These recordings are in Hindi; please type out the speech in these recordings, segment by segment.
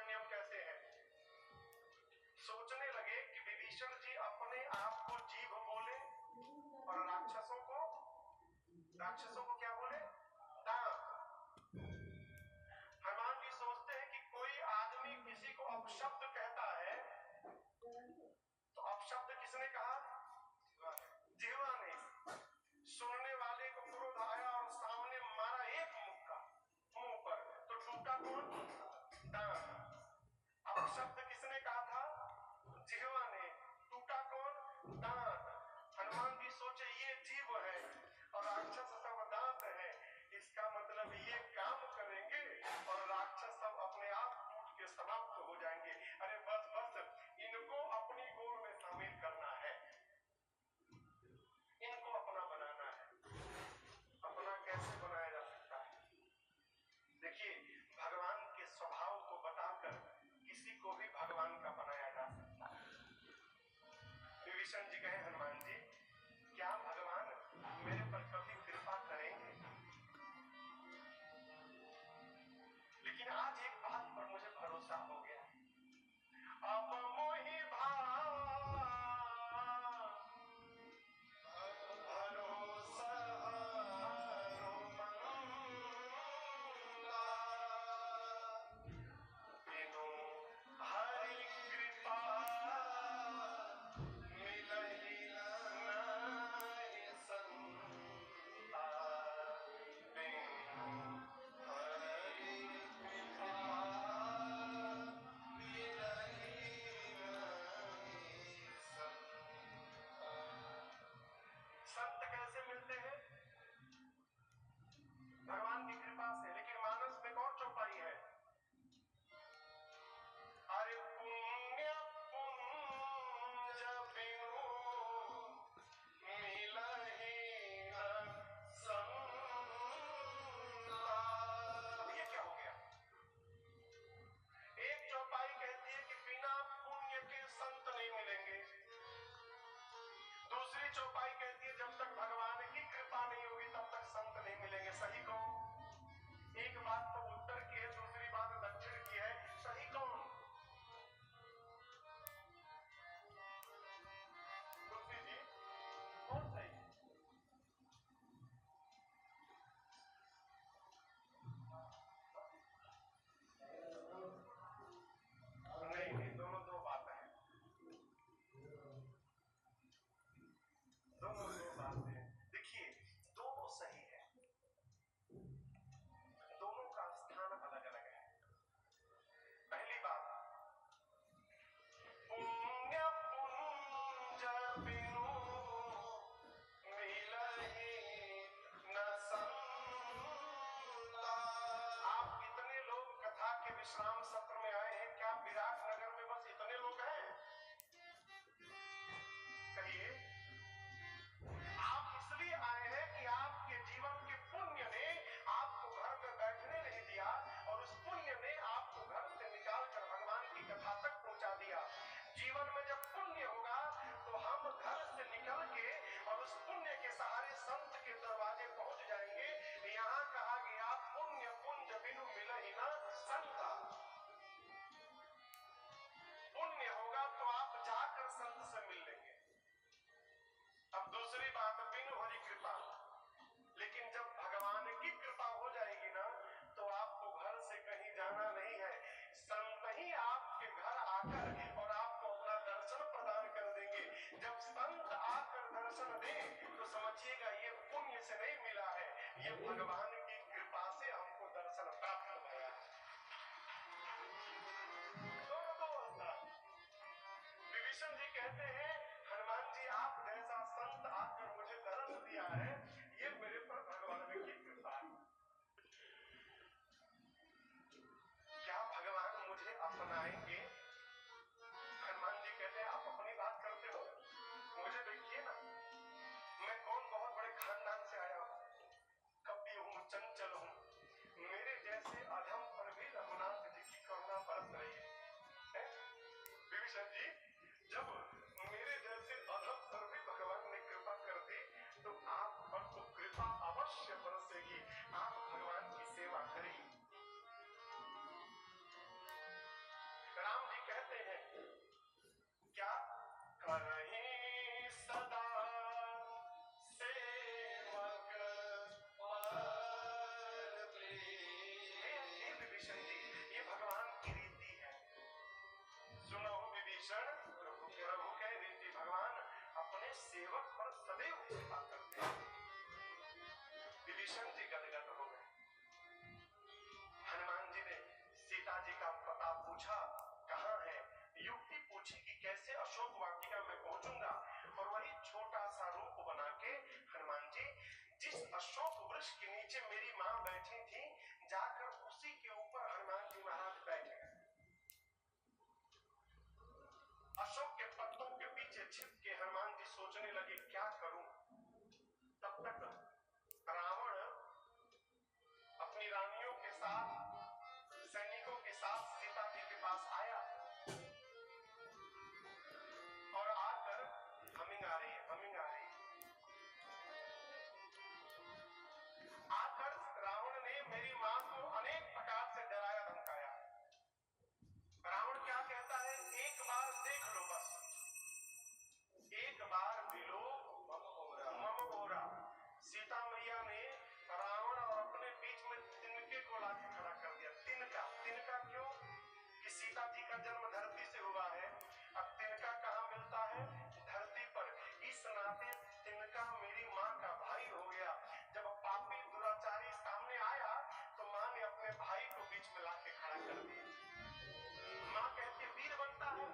नियम कैसे है? सोचने लगे कि विभीषण जी अपने आप को जीव बोले और राक्षसों को क्या बोले? दांत। हनुमान जी सोचते हैं कि कोई आदमी किसी को अपशब्द कहता है तो अपशब्द किसने कहा? जिह्वा ने। सुनने वाले को क्रोध आया और सामने मारा एक मुक्का मुंह पर, तो टूटा कौन? दांत। अपशब्द किसने कहा था? जिह्वा ने। टूटा कौन? दांत। हनुमान जी सोचे ये जीव है और राक्षस सब दांत है, इसका मतलब ये काम करेंगे और राक्षस सब अपने आप टूट के समाप्त हो जाएंगे। अरे बस बस, इनको अपनी गोद में शामिल करना है, इनको अपना बनाना है। अपना कैसे बनाया जा सकता है? देखिए, भगवान के स्वभाव को बताकर किसी को भी भगवान का बनाया जा सकता है। विभीषण जी कहे, हनुमान जी क्या भगवान मेरे पर कभी कृपा करेंगे? लेकिन आज एक बात पर मुझे भरोसा हो गया, अब मोहि भरोसा बिनु हरि कृपा मिलहि नाहि संता। बिनु हरि कृपा मिलहि नाहि संता। संत कैसे मिलते हैं? भगवान की कृपा से। लेकिन मानस में कौन चौपाई है? अरे पुण्य पुंज बिनु मिलहि न संता। अब ये क्या हो गया? एक चौपाई कहती है कि बिना पुण्य के संत नहीं मिलेंगे, दूसरी चौपाई कहती है जब तक भगवान की कृपा नहीं होगी तब तक संत नहीं मिलेंगे। सही कौन? एक बात तो उत्तर की है, दूसरी बात दक्षिण की है। सही कौन? तुलसी जी कौन सही? नहीं, दोनों दो बातें हैं, दोनों दो बातें हैं। देखिए, दोनों सही है, दोनों का स्थान अलग अलग है। पहली बात, पुण्य पुंज बिनु मिलहि न संता। आप इतने लोग कथा के विश्राम सत्र में आए हैं, क्या विराटनगर में बस इतने लोग हैं? कहिए। आप इसलिए आए हैं कि आपके जीवन के पुण्य ने आपको घर में बैठने नहीं दिया और उस पुण्य ने आपको घर से निकालकर भगवान की कथा तक पहुंचा दिया। जीवन में जब पुण्य होगा तो हम घर से निकल के और उस पुण्य के सहारे संत के दरवाजे पहुंच जाएंगे। यहाँ कहा गया पुण्य पुंज बिनु मिलहि न संता। पुण्य होगा तो आप जाकर संत से मिल लेंगे। अब दूसरी बात, बिनु हरि कृपा। लेकिन जब भगवान की कृपा हो जाएगी ना तो आपको घर से कहीं जाना नहीं है, संत ही आपके घर आकर और आपको अपना दर्शन प्रदान कर देंगे। जब संत आकर दर्शन दे तो समझिएगा ये पुण्य से नहीं मिला है, ये भगवान की कृपा से हमको दर्शन प्राप्त हो गया। दोनों दो अवस्था। विभीषण जी कहते हैं, हनुमान जी आप जैसा संत आकर मुझे दर्श दिया है, ये मेरे पर भगवान की कृपा है। क्या भगवान मुझे अपनाएंगे? हनुमान जी कहते हैं, आप अपनी बात करते हो, मुझे देखिए ना, मैं कौन बहुत बड़े खानदान से आया हूं, कपी हूं, चंचल हूं, मेरे रावण पर सदैव कृपा करते हैं। विभीषण जी गदगद हो गए। हनुमान जी ने सीता जी का पता पूछा, कहाँ है, युक्ति पूछी कि कैसे अशोक वाटिका में पहुंचूंगा, और वही छोटा सा रूप बना के हनुमान जी जिस अशोक वृक्ष के नीचे मेरी मां बैठी थी, जाकर उसी के ऊपर हनुमान जी महाराज बैठ गए। अशोक के पत्तों के पीछे छिप के हनुमान जी सोचने लगे क्या करूं। तब तक रावण अपनी रानियों के साथ, सैनिकों के साथ सीता जी के पास आया, और आकर हमिंग आ रही है, हमिंग आ रही है। आकर रावण ने मेरी मां को अनेक प्रकार से डराया धमकाया। रावण क्या कहता है, एक बार देख लो, बस एक बार मिलो मम गोरा। सीता मैया ने रावण और अपने बीच में तिनके को लाके खड़ा कर दिया। तिनका, तिनका क्यों कि सीता जी का जन्म धरती से हुआ है। अब तिनका कहाँ मिलता है, धरती पर। इस नाते तिनका मेरी माँ का भाई हो गया। जब पापी दुराचारी सामने आया तो माँ ने अपने भाई को बीच में लाके खड़ा कर दिया। माँ कहती वीर बनता है,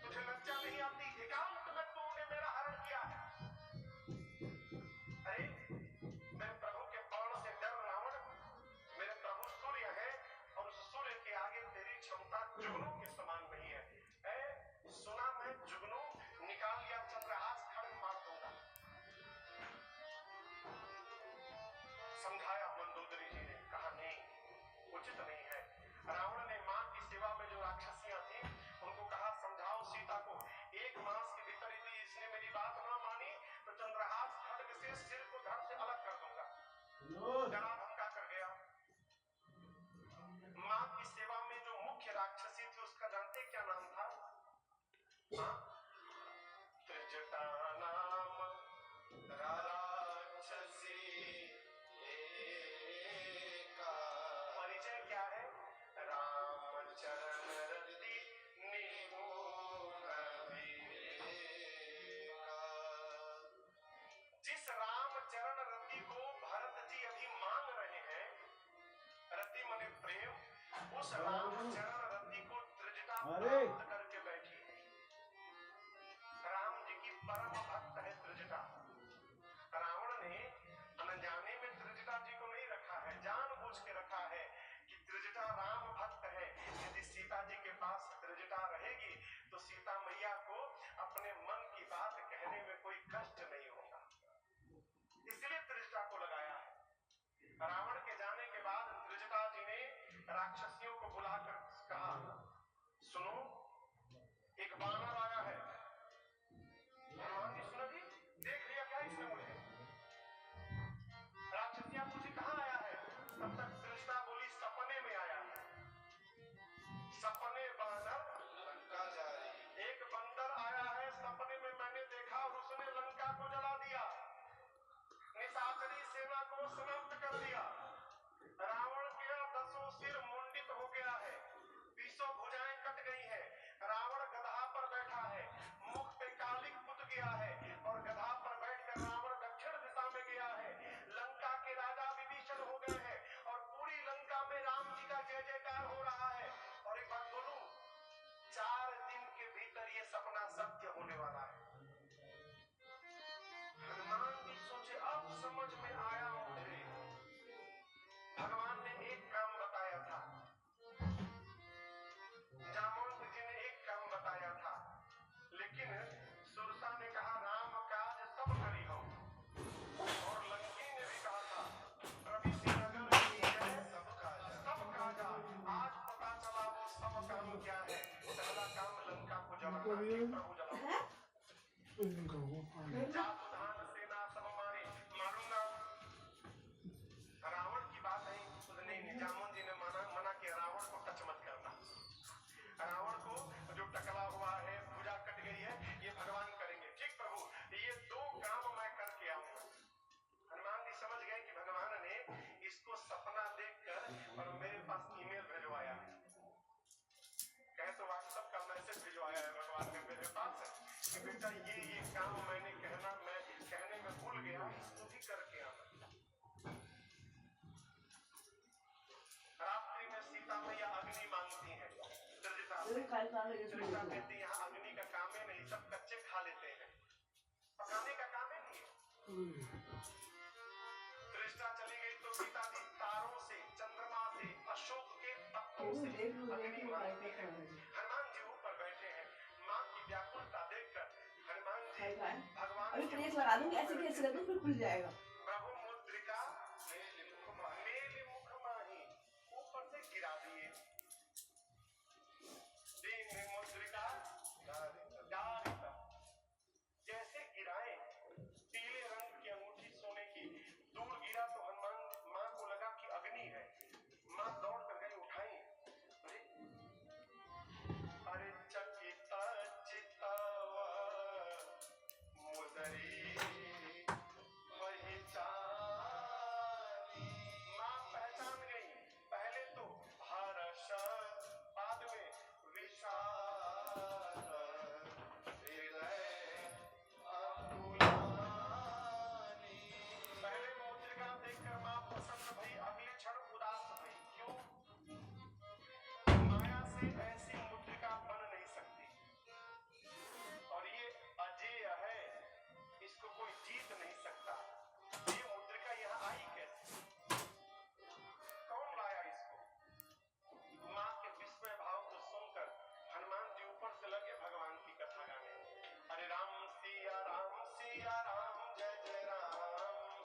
तुझे लज्जा नहीं आती, एकांत में तूने मेरा हरण किया है। अरे मेरे प्रभु के बाण से डर रावण, मेरे प्रभु सूर्य है, और उस सूर्य के आगे तेरी क्षमता जुगनू के समान नहीं है। सुना मैं जुगनू, निकाल लिया चंद्रहास, खड़ग मार दूंगा। समझाया मंदोदरी जी ने, कहा नहीं, उचित नहीं है। रावण ने मां की सेवा में जो राक्षसियां थी उनको कहा समझाओ सीता को, एक मास के भीतर यदि इसने मेरी बात ना मानी तो चंद्रहास खड्ग से सिर को धड़ से अलग कर दूंगा। डरा धमका कर गया। मां की सेवा में जो मुख्य राक्षसी थी उसका जानते क्या नाम था? त्रिजटा नाम राक्षसी एका। परिचय क्या है? रामचरण रति निपुण विवेका। जिस रामचरण रति को भरत जी अभी मांग रहे हैं, रति मने प्रेम, उस रामचरण रति को त्रिजटा प्राप्त करके बैठी है। राम जी की परम भक्त है त्रिजटा। रावण ने अनजाने में त्रिजटा जी को नहीं रखा है, जानबूझ के रखा है कि त्रिजटा राम भक्त है। यदि सीता जी के पास त्रिजटा रहेगी तो सीता मैया को अपने मन की बात कहने में कोई कष्ट नहीं होगा, इसलिए त्रिजटा को लगाया है। रावण के जाने के बाद त्रिजटा जी ने राक्षसियों को बुलाकर कहा, सुनो एक बानर आया है। हनुमान जी सुनो जी, देख लिया क्या इसने मुझे? राक्षसियां पूछी कहाँ आया है? तब तक त्रिजटा बोली सपने में आया है। सपने बानर लंका जा रही। एक बंदर आया है सपने में, मैंने देखा और उसने लंका को जला दिया, निशाचरी सेना को समाप्त कर दिया। रावण के 10 सिर मुंडित हो गया है, 20 भुजाएं कट गई है। रावण गधा पर बैठा है, मुख पे कालिक पुत गया है, और गधा पर बैठकर रावण दक्षिण दिशा में गया है। लंका के राजा विभीषण हो गए हैं, और पूरी लंका में राम जी का जय जयकार हो रहा है। और एक बात बोलूं, 4 दिन के भीतर ये सपना सत्य होने वाला है। हनुमान जी सोचे अब समझ में आया मुझे, भगवान ने एक काम बताया था, जामवंत जी ने एक काम बताया था, लेकिन सुरसा ने कहा राम काज सब करी हो, और लंकी ने भी कहा था रवि श्रीनगर की जय सब काजा। आज पता चला वो सब काम क्या है। पहला काम लंका को जलाना, प्रभु जलाओ। जातुधान सेना सब मारूंगा। रावण की बात नहीं, जामुन जी ने मना किया, रावण को टच मत करना। रावण को जो टकला हुआ है, भुजा कट गई है, ये भगवान करेंगे। ठीक प्रभु, ये 2 काम मैं करके आऊंगा। हनुमान जी समझ गए कि भगवान ने इसको सपना देखकर और मेरे पास ईमेल भिजवाया है, कहे तो व्हाट्सएप का मैसेज भिजवाया है भगवान ने मेरे पास कि बेटा ये काम मैंने कृष्णा कहती है यहाँ अग्नि का काम है नहीं, सब कच्चे खा लेते हैं, पकाने का काम है नहीं। कृष्णा चली गई तो सीता जी तारों से, चंद्रमा से, अशोक के पत्तों से अग्नि मांगती है। हनुमान जी ऊपर बैठे हैं, माँ की व्याकुलता देखकर हनुमान जी भगवान अभी प्रेस लगा दूंगी, ऐसे कैसे कर दूं फिर खुल जाएगा। प्रभु मुद्रिका मेल मुख माही ऊपर से गिरा दिए, दीन मुद्रिका दारिता जैसे गिराए, पीले रंग की अंगूठी सोने की, दूर गिरा तो हनुमान माँ को लगा कि अग्नि है, माँ दौड़ कर गई उठाई, अरे चकित चितवा मुदरी वही चाली, माँ पहचान गई, पहले तो हर्ष बाद में विषाद हृदय अकुलानी। पहले मुद्रिका देखकर माँ प्रसन्न भई, अगले क्षण उदास भई। क्यों? माया से ऐसी मुद्रिका बन नहीं सकती, और ये अजेय है, इसको कोई जीत नहीं सकता। ये मुद्रिका यहाँ आई कैसे? कौन लाया इसको? माँ के विस्मय भाव को सुनकर हनुमान जी ऊपर से लगे भगवान की कथा गाने। अरे राम सिया राम जय जय राम,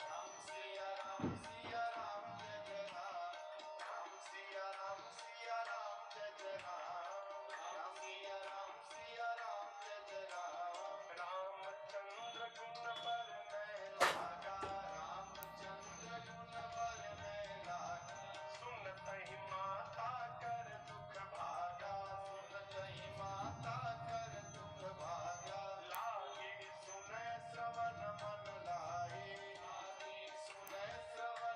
राम सिया राम जय जय राम, राम सिया राम जय जय राम, राम सिया राम जय जय राम। रामचंद्र गुण पर मैं लागा, रामचंद्र गुण पर मैं लागा, सुनत ही माता कर दुख भागा, सुनत ही माता कर दुख भागा। लागी सुनै श्रवण मन लाए, लागी सुनै श्रवण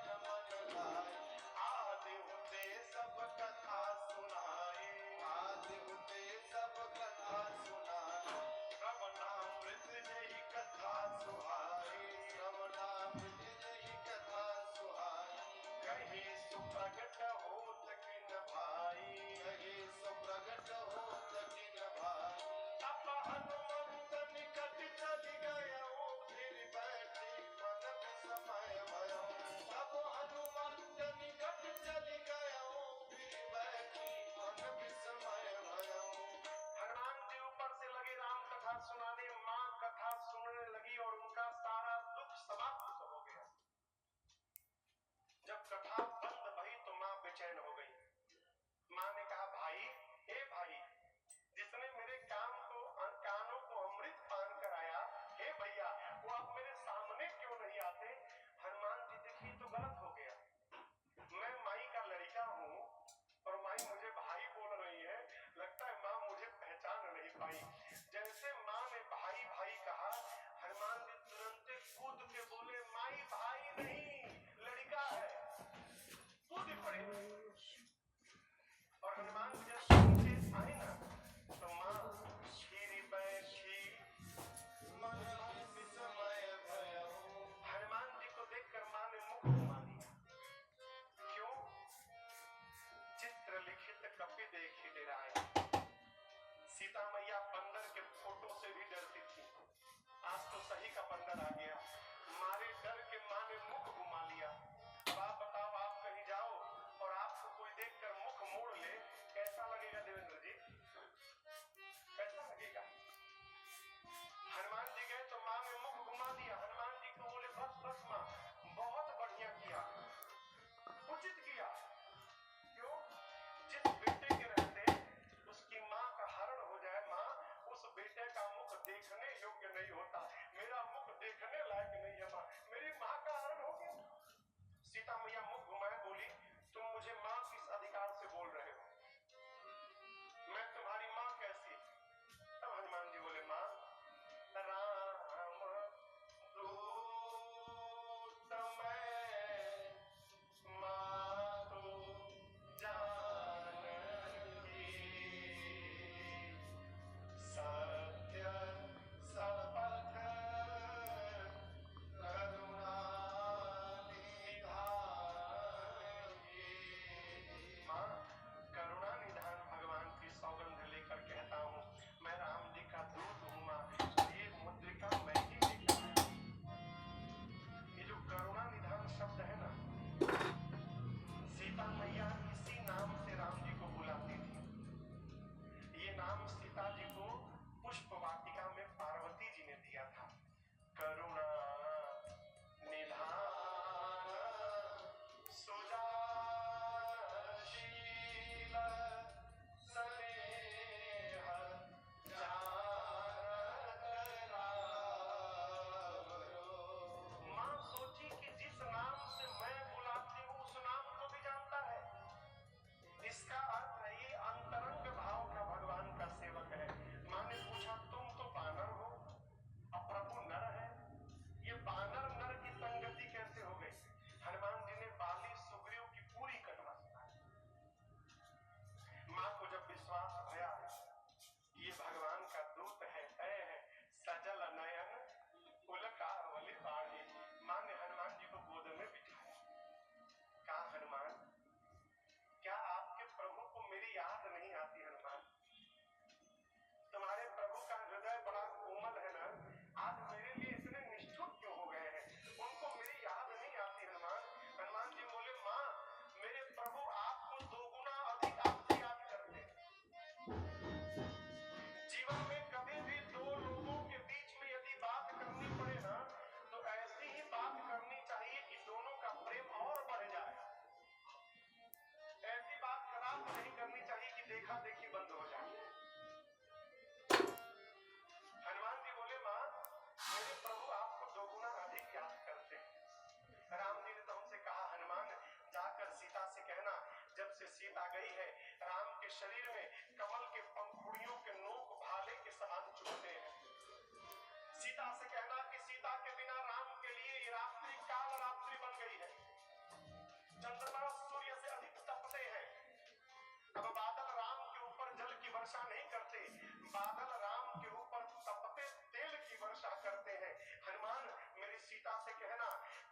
के शरीर में कमल के पंखुड़ियों के नोक भाले के समान चुभते हैं। सीता से कहना कि सीता के बिना राम के लिए ये रात्रि काल रात्रि बन गई है। चंद्रमा सूर्य से अधिक तपते हैं। अब बादल राम के ऊपर जल की वर्षा नहीं करते, बादल राम के ऊपर तपते तेल की वर्षा करते हैं। हनुमान मेरी सीता से कहना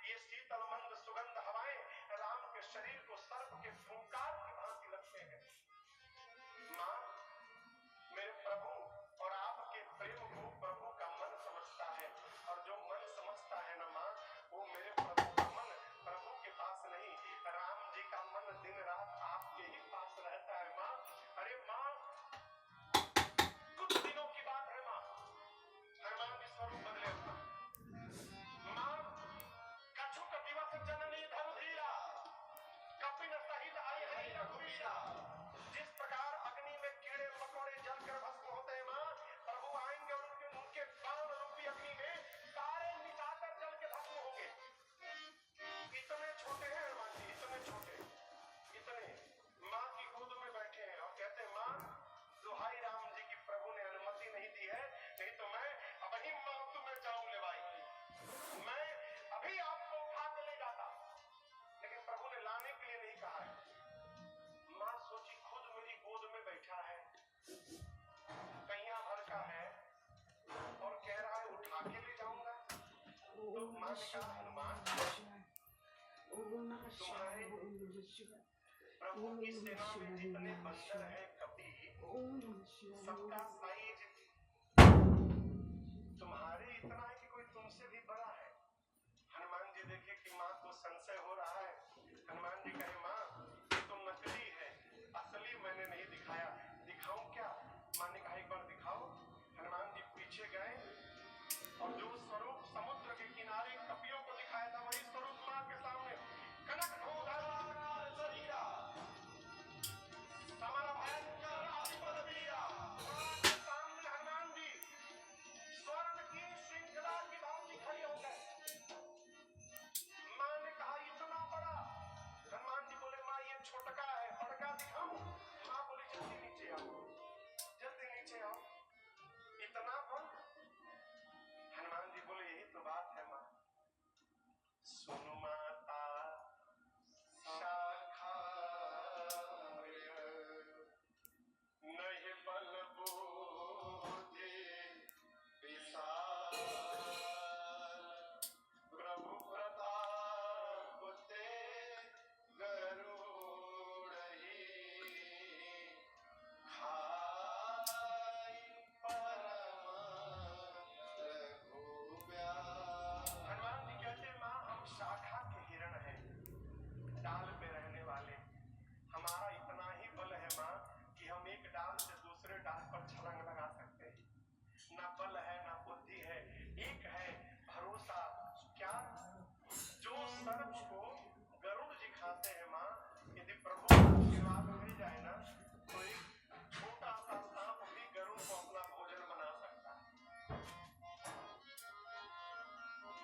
ये शीतल मंद सुगंध हवाएं राम के शरीर को सर्प के फुंकार की भांति लगते हैं। मां, मेरे प्रभु और आपके प्रेम को प्रभु का मन समझता है, और जो मन समझता है ना मां, वो मेरे प्रभु का मन प्रभु के पास नहीं, राम जी का मन दिन रात आपके ही पास रहता है। मां, अरे मां, कुछ दिनों की बात है मां, हनुमान जी स्वरूप बदले हुआ। मां, कछुक दिवस जननी धनुधीरा, कपिन सहित आई हरि रघुवीरा। जिस प्रकार अग्नि में कीड़े मकोड़े जलकर भस्म होते हैं मां, प्रभु आएंगे और उनके बाण रूपी अग्नि में सारे मिटाकर जल के भस्म होंगे। इतने छोटे हैं हनुमान जी, इतने छोटे, इतने मां की गोद में बैठे हैं और कहते हैं मां, दुहाई राम जी की प्रभु ने अनुमति नहीं दी है, नहीं तो मैं अभी मातु में जाऊं ले भाई, मैं अभी आपको उठा के ले जाता, लेकिन प्रभु ने लाने के लिए नहीं कहा है। मां सोची खुद मेरी गोद में बैठा है, कैया भर का है, और कह रहा है उठा के ले जाऊंगा। तो मां ने कहा हनुमान, तुम्हारे प्रभु की सेना में जितने बंदर हैं कपि, सबका साइज तुम्हारे इतना है कि कोई तुमसे भी बड़ा है। हनुमान जी देखे कि मां को संशय हो रहा है। हनुमान जी कहे मां, ये तो नकली है, असली मैंने नहीं दिखाया, दिखाऊं क्या? मां ने कहा एक बार दिखाओ। हनुमान जी पीछे गए और जो स्वरूप समुद्र के किनारे कपियों को दिखाया था वही स्वरूप मां के सामने कनक शरीरा, हमारा भयंकर अतिबल वीरा। मां के सामने हनुमान जी स्वर्ण की श्रृंखला की भांति खड़े हो गए। मां ने कहा इतना बड़ा? हनुमान जी बोले मां ये छोटका है, बड़का दिखाऊं? मां बोली जल्दी नीचे आओ, जल्दी नीचे आओ, इतना बड़ा? हनुमान जी बोले यही तो बात है मां। सुनु माता शाखा नहीं बल बुद्धि विशाल, प्रभु प्रताप ते गरुड़हि खाई परम रघुव्याल। हनुमान जी कहते मां हम शाखा के हिरण हैं, डाल पे रहने वाले, हमारा इतना ही बल है मां कि हम एक डाल से दूसरे डाल पर छलांग लगा सकते हैं। ना बल है ना बुद्धि है, एक है भरोसा। क्या? जो सर्प को गरुड़ जी खाते हैं मां, यदि प्रभु का आशीर्वाद मिल जाए ना तो एक छोटा सा सांप भी गरुड़ को अपना भोजन बना सकता है।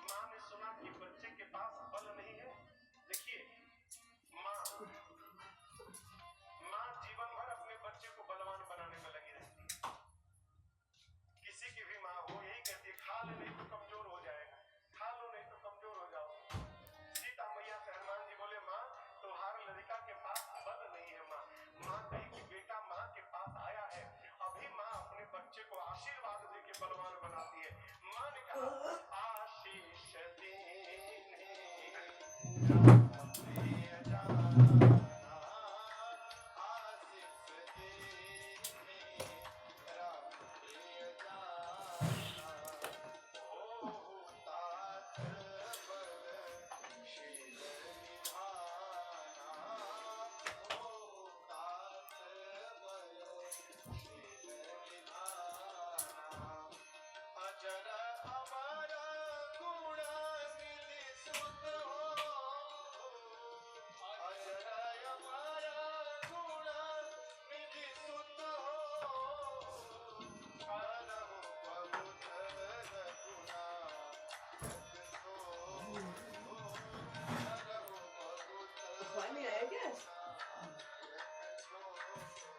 मां ने सुना कि बच्चे के पास बल नहीं है। देखिए मां जीवन भर अपने बच्चे को बलवान बनाने में लगी रहती है। किसी की भी मां हो यही कहती है खा ले नहीं तो कमजोर हो जाएगा, खा लो नहीं तो कमजोर हो जाओ। सीता मैया से हनुमान जी बोले मां तुम्हारे लड़का के पास बल नहीं है। मां कही कि बेटा मां के पास आया है, अभी मां अपने बच्चे को आशीर्वाद दे के बलवान बनाती है। मां ने कहा आशीष दीने प्रिय जाना,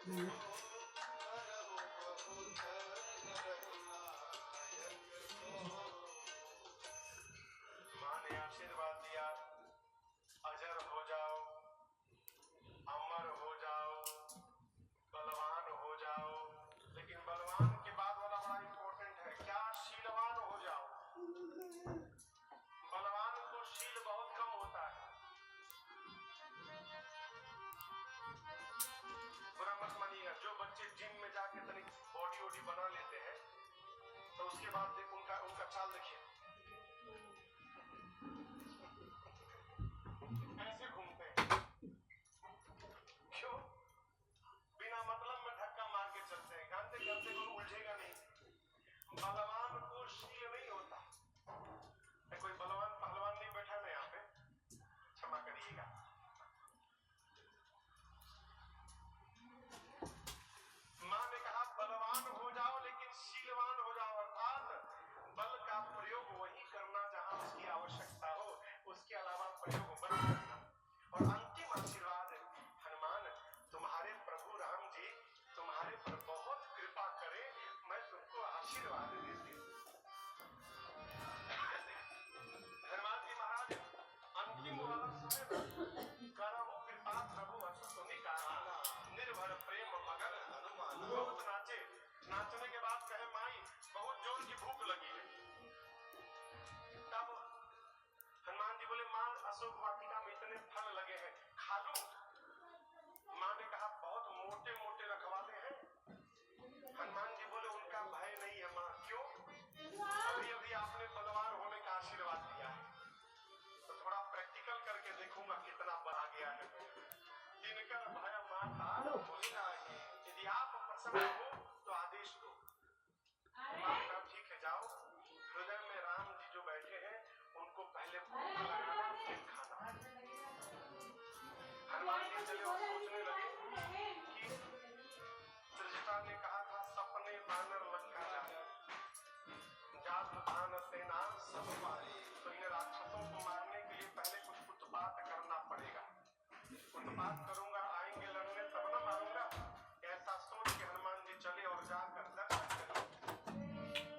माँ ने आशीर्वाद दिया, अजर हो जाओ, अमर हो जाओ, बलवान हो जाओ। लेकिन बलवान के बाद वाला बड़ा इंपॉर्टेंट है, क्या शीलवान हो जाओ। बलवान को शील बहुत कम होता है। बुरा मत मानिएगा, जो बच्चे जिम में जाके तनिक बॉडी वॉडी बना लेते हैं तो उसके बाद उनका चाल देखिए, ऐसे घूमते हैं। क्यों? बिना मतलब में धक्का मार के चलते हैं, जानते करते कोई उलझेगा नहीं। बलवान को शील नहीं होता। कोई बलवान पहलवान नहीं बैठा ना यहाँ पे, क्षमा करिएगा। माँ ने कहा बलवान हो जाओ लेकिन शीलवान हो जाओ, अर्थात बल का प्रयोग वही करना जहां उसकी आवश्यकता हो, उसके अलावा प्रयोग मत करना। और अंतिम आशीर्वाद, हनुमान तुम्हारे प्रभु राम जी तुम्हारे पर बहुत कृपा करे, मैं तुमको आशीर्वाद देती हूँ। हनुमान जी महाराज अंतिम वाला समय में करहु कृपा प्रभु असु सुनि काना, निर्भर प्रेम मगन हनुमान। बहुत नाचे, नाचने के बाद कहे माई बहुत जोर की भूख लगी है। तब हनुमान जी बोले मां अशोक वाटिका में इतने फल लगे हैं, खा लूं? मां ने कहा बहुत मोटे मोटे रखवाले हैं। हनुमान जी बोले उनका भय नहीं है मां। क्यों? अभी अभी आपने बलवान होने का आशीर्वाद दिया है, तो थोड़ा प्रैक्टिकल करके देखूंगा कितना बढ़ा गया है। जिनकर भय माता होई नाही, यदि आप प्रसन्न हो तो आदेश दो। मां ठीक है जाओ, हृदय में राम जी जो बैठे हैं उनको पहले भूख लगाना फिर खाना। हनुमान जी चले और सोचने लगे कि त्रिजटा ने कहा था सपने बानर लंका जाए, जात भान सेना सब मारे। तो इन राक्षसों को मारने के लिए पहले कुछ उत्पात करना पड़ेगा। उत्पात करूंगा, आएंगे लड़ने तब न मारूंगा। ऐसा सोच के हनुमान जी चले और जाकर दर्शन करें।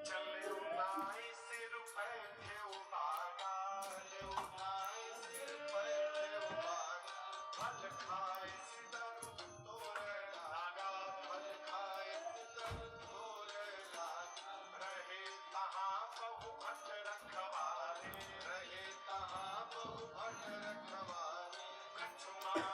चले उनाई सिर पे थे उबागा, चले उनाई सिर पे थे उबागा। फल खाए सिदर तोरे लागा, फल खाए सिदर तोरे लागा। रहे तहाँ बहु भट रखवारे, रहे तहाँ बहु भट रखवारे। कछु मार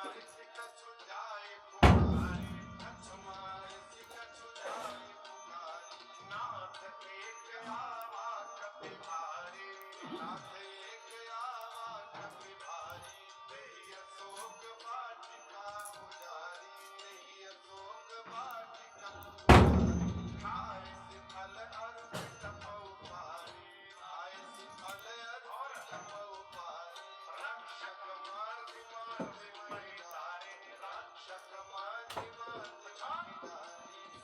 कछु जाए पुकारे, कछु मार कछु जाए पुकारे। नाथ एक आवा कपि भारी, नाथ एक आवा कपि भारी। देहि अशोक वाटिका पुजारी, देहि अशोक वाटिका पुजारी। खाए से फल अर्पित पौ पारी, खाए से फल अर्पित पौ पारी। रक्षक मार्ग मार्ग महि तारे, रक्षक मार्ग मार्ग महि तारे।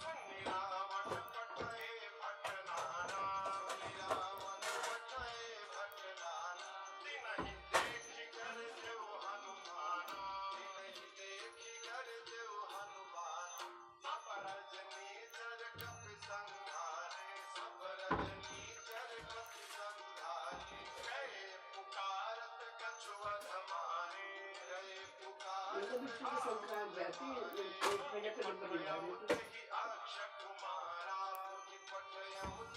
सुनि रावण पठए भट नाना, सुनि रावण पठए भट नाना। तिनहि देखि कर देव हनुमाना, तिनहि देखि कर देव हनुमाना। सब रजनी चर कपि संघारे, सब रजनी चर कपि संघारे। गए पुकारत कछु अध मारे, गए पुकारत कछु अध मारे। ही अक्षय कुमारा, ही अक्षय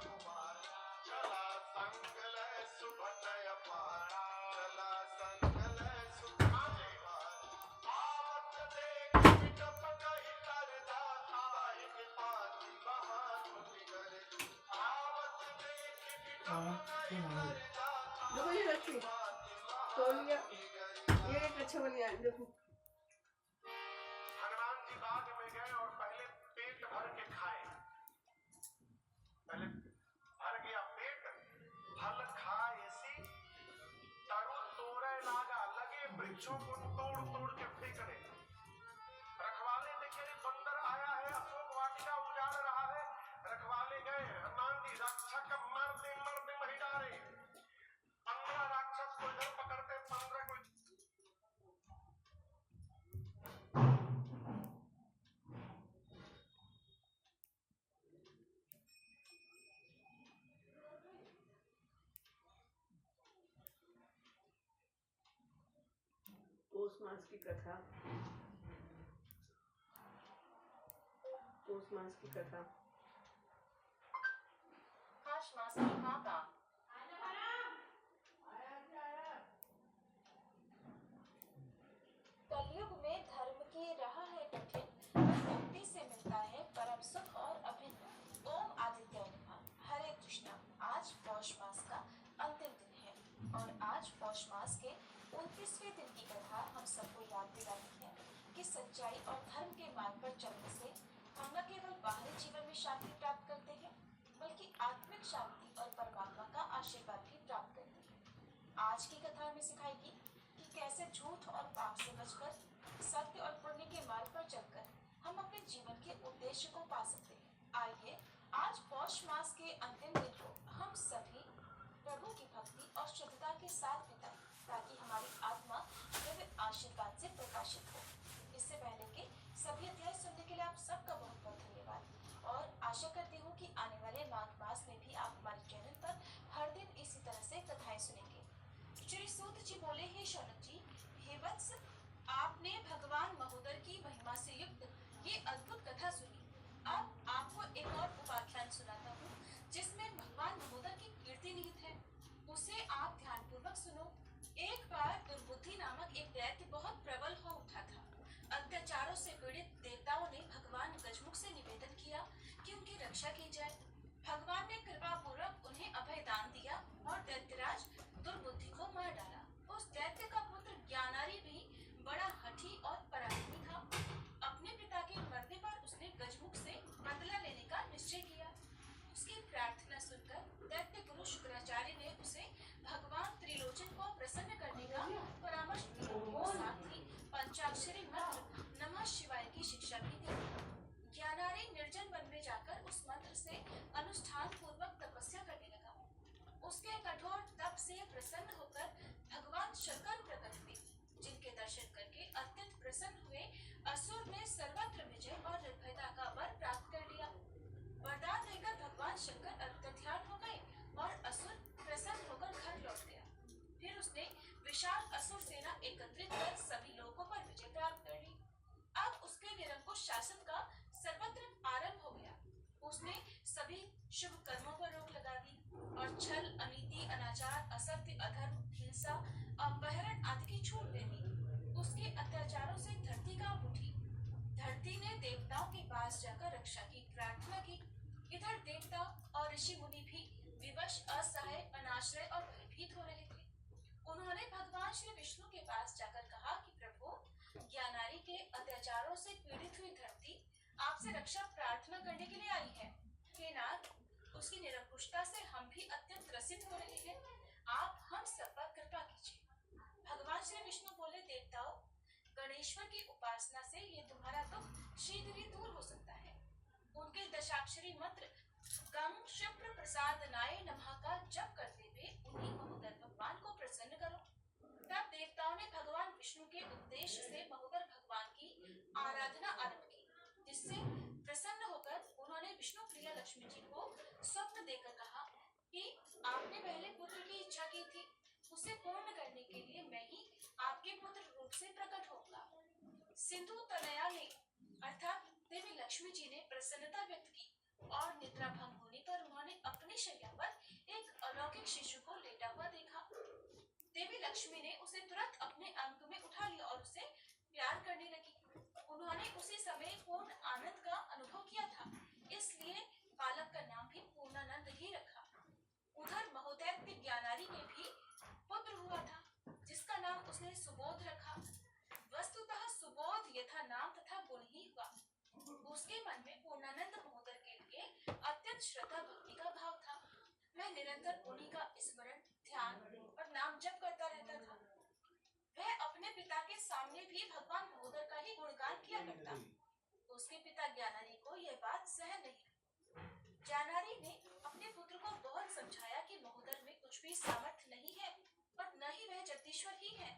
कुमारा। चला संकल सुभटय पारा, चला संकल सुभटय पारा। आवत देख विटप कहि कर दाता, इति पाति महामुनि कर। आवत देख विटप कहि कर दाता, ये रखी पाति तोलिया, महामुनि कर। ये एक अच्छा बन गया देखो। हनुमान जी बाग में गए और पहले पेट भर के खाए। पहले भर गया पेट, फल खाए सी तरु तोड़े लागा। लगे वृक्षों को तोड़ तोड़ के फेंकने। रखवाले देखे बंदर आया है, अशोक वाटिका उजाड़ रहा है। रखवाले गए, हनुमान जी रक्षक मरते मरते वही डारे। 15 राक्षस को इधर पकड़ते, 15 को पौष मास की कथा। पौष मास की कथा। पौष मास की माता। कलयुग में धर्म की राह है कठिन, पर भक्ति से मिलता है परम सुख और अभिन्न। ओम आदित्य नमः। हरे कृष्णा। आज पौष मास का अंतिम दिन है और आज पौष मास के 29वें दिन की कथा हम सबको याद दिलाती है कि सच्चाई और धर्म के मार्ग पर चलने से हम न केवल बाहरी जीवन में शांति प्राप्त करते हैं, बल्कि आत्मिक शांति और परमात्मा का आशीर्वाद भी प्राप्त करते हैं। आज की कथा हमें सिखाएगी कि कैसे झूठ और पाप से बचकर सत्य और पुण्य के मार्ग पर चलकर हम अपने जीवन के उद्देश्य को पा सकते हैं। आइए आज पौष मास के अंतिम दिन को हम सभी प्रभु की भक्ति और शुद्धता के साथ बिताएं, ताकि हमारी आत्मा दिव्य आशीर्वाद से प्रकाशित हो। इससे पहले कि सभी अध्याय सुनने के लिए आप सबका बहुत बहुत धन्यवाद और आशा करती हूँ कि आने वाले माघ मास में भी आप हमारे चैनल पर हर दिन इसी तरह से कथाएं सुनेंगे। श्री सूत जी बोले, हे शौनक जी, हे वत्स, आपने भगवान महोदर की महिमा से युक्त ये अद्भुत कथा सुनी। अब आपको एक और उपाख्यान सुनाता हूँ जिसमें भगवान महोदर की कीर्ति निहित है। उसे आप ध्यानपूर्वक सुनो। एक बार दुर्बुद्धि नामक एक दैत्य बहुत प्रबल हो उठा था। अत्याचारों से पीड़ित देवताओं ने भगवान गजमुख से निवेदन किया कि उनकी रक्षा की जाए। भगवान ने कृपा पूर्वक उन्हें अभय दान दिया और दैत्यराज दुर्बुद्धि को मार डाला। उस दैत्य का पुत्र ज्ञानारी भी बड़ा हठी और पराक्रमी था। अपने पिता के मरने पर उसने गजमुख से बदला लेने का निश्चय किया। उसकी प्रार्थना सुनकर दैत्य गुरु शुक्राचार्य ने उसे भगवान त्रिलोचन को प्रसन्न करने का परामर्श दिया और साथ ही पंचाक्षरी मंत्र नमः शिवाय की शिक्षा भी दी। ज्ञानारी निर्जन वन में जाकर उस मंत्र से अनुष्ठान पूर्वक तपस्या करने लगा। उसके कठोर तप से प्रसन्न होकर भगवान शंकर प्रकट हुए, जिनके दर्शन करके अत्यंत प्रसन्न हुए असुर ने सर्वत्र विजय और निर्भयता का वर प्राप्त कर लिया। वरदान देकर भगवान शंकर अंतर्ध्यान हो गए और असुर प्रसन्न होकर घर लौट गया। फिर उसने विशाल असुर सेना एकत्रित कर सभी लोगों पर विजय प्राप्त कर ली। अब उसके निरंकुश शासन का सर्वत्र आरंभ हो गया। उसने सभी शुभ कर्मों पर रोक लगा दी और छल, अनीति, अनाचार, असत्य, अधर्म, हिंसा, अपहरण आदि की छूट दे दी। उसके अत्याचारों से धरती कांप उठी। धरती ने देवताओं के पास जाकर रक्षा की प्रार्थना की। इधर देवता और ऋषि मुनि भी विवश, असहाय, अनाश्रय और भयभीत हो रहे थे। उन्होंने भगवान श्री विष्णु के पास जाकर कहा कि प्रभु, ज्ञानारी के अत्याचारों से पीड़ित हुई धरती आपसे रक्षा प्रार्थना करने के लिए आई है। हे नाथ, उसकी निरंकुशता से हम भी अत्यंत ग्रसित हो रहे हैं। आप हम सब पर कृपा कीजिए। भगवान श्री विष्णु बोले, देवताओं, गणेश्वर की उपासना से ये तुम्हारा दुख शीघ्र ही दूर हो सकता है। उनके दशाक्षरी मंत्र गं शुभ्र प्रसादनाय नमः का जप करते हुए उन्हीं महोदर भगवान को प्रसन्न करो। तब देवताओं ने भगवान विष्णु के उपदेश से महोदर भगवान की आराधना आरंभ की, जिससे प्रसन्न होकर उन्होंने विष्णु प्रिया लक्ष्मी जी को स्वप्न देकर कहा कि आपने पहले पुत्र की इच्छा की थी, उसे पूर्ण करने के लिए मैं ही आपके पुत्र रूप से प्रकट होऊंगा। सिंधु तनया ने अर्थात देवी लक्ष्मी जी ने प्रसन्नता व्यक्त की और निद्रा भंग होने पर उन्होंने अपनी शैया पर एक अलौकिक शिशु को लेटा हुआ देखा। देवी लक्ष्मी ने उसे तुरंत अपने अंग में उठा लिया और उसे प्यार करने लगी। उन्होंने उसी समय पूर्ण आनंद का अनुभव किया था, इसलिए बालक का नाम भी पूर्णानंद ही रखा। उधर महोदैत्य ज्ञानारी के भी पुत्र हुआ था, जिसका नाम उसने सुबोध रखा। वस्तुतः सुबोध यथा नाम तथा गुण ही हुआ। उसके मन में पूर्णानंद महोदर के लिए अत्यंत श्रद्धा भक्ति का भाव था। वह निरंतर उन्हीं का स्मरण, ध्यान और नाम जप करता रहता था। वह अपने पिता के सामने भी भगवान महोदर का ही गुणगान किया करता। उसके पिता ज्ञानारी को यह बात सहन नहीं हुई। ज्ञानारी ने अपने पुत्र को बहुत समझाया कि महोदर में कुछ भी सामर्थ्य नहीं है और न ही वह जगदीश्वर ही है।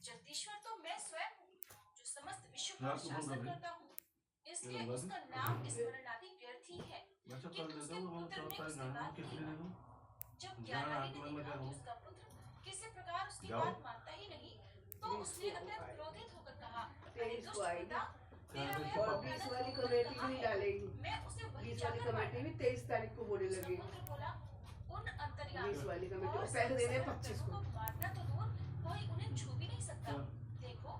जगदीश्वर तो मैं स्वयं हूँ, जो समस्त विश्व का शासन करता हूँ। इसलिए उसका नाम स्मरण आदि व्यर्थ ही है। किंतु उसके पुत्र ने उसकी बात नहीं मानी। जब ज्ञानारी ने देखा कि उसका पुत्र किसी प्रकार उसकी बात मानता ही नहीं, तो उसने अत्यंत क्रोधित होकर कहा, अरे 23 दुष्ट को आएगी। पिता, तेरा वह और बहु 20 ननद वाली मुझ पर कमेटी कहाँ भी है? डालेगी। मैं उसे वहीं 20 वाली जाकर कमेटी मारूंगा। भी 23 तारीख को बोलने लगेगी। समुद्र बोला, उन 20 अंतर्यामी वाली कमेटी और और पैसे देने हैं सर्वसमर्थ 25 प्रभु को। को मारना तो दूर, कोई उन्हें छू भी नहीं सकता। देखो,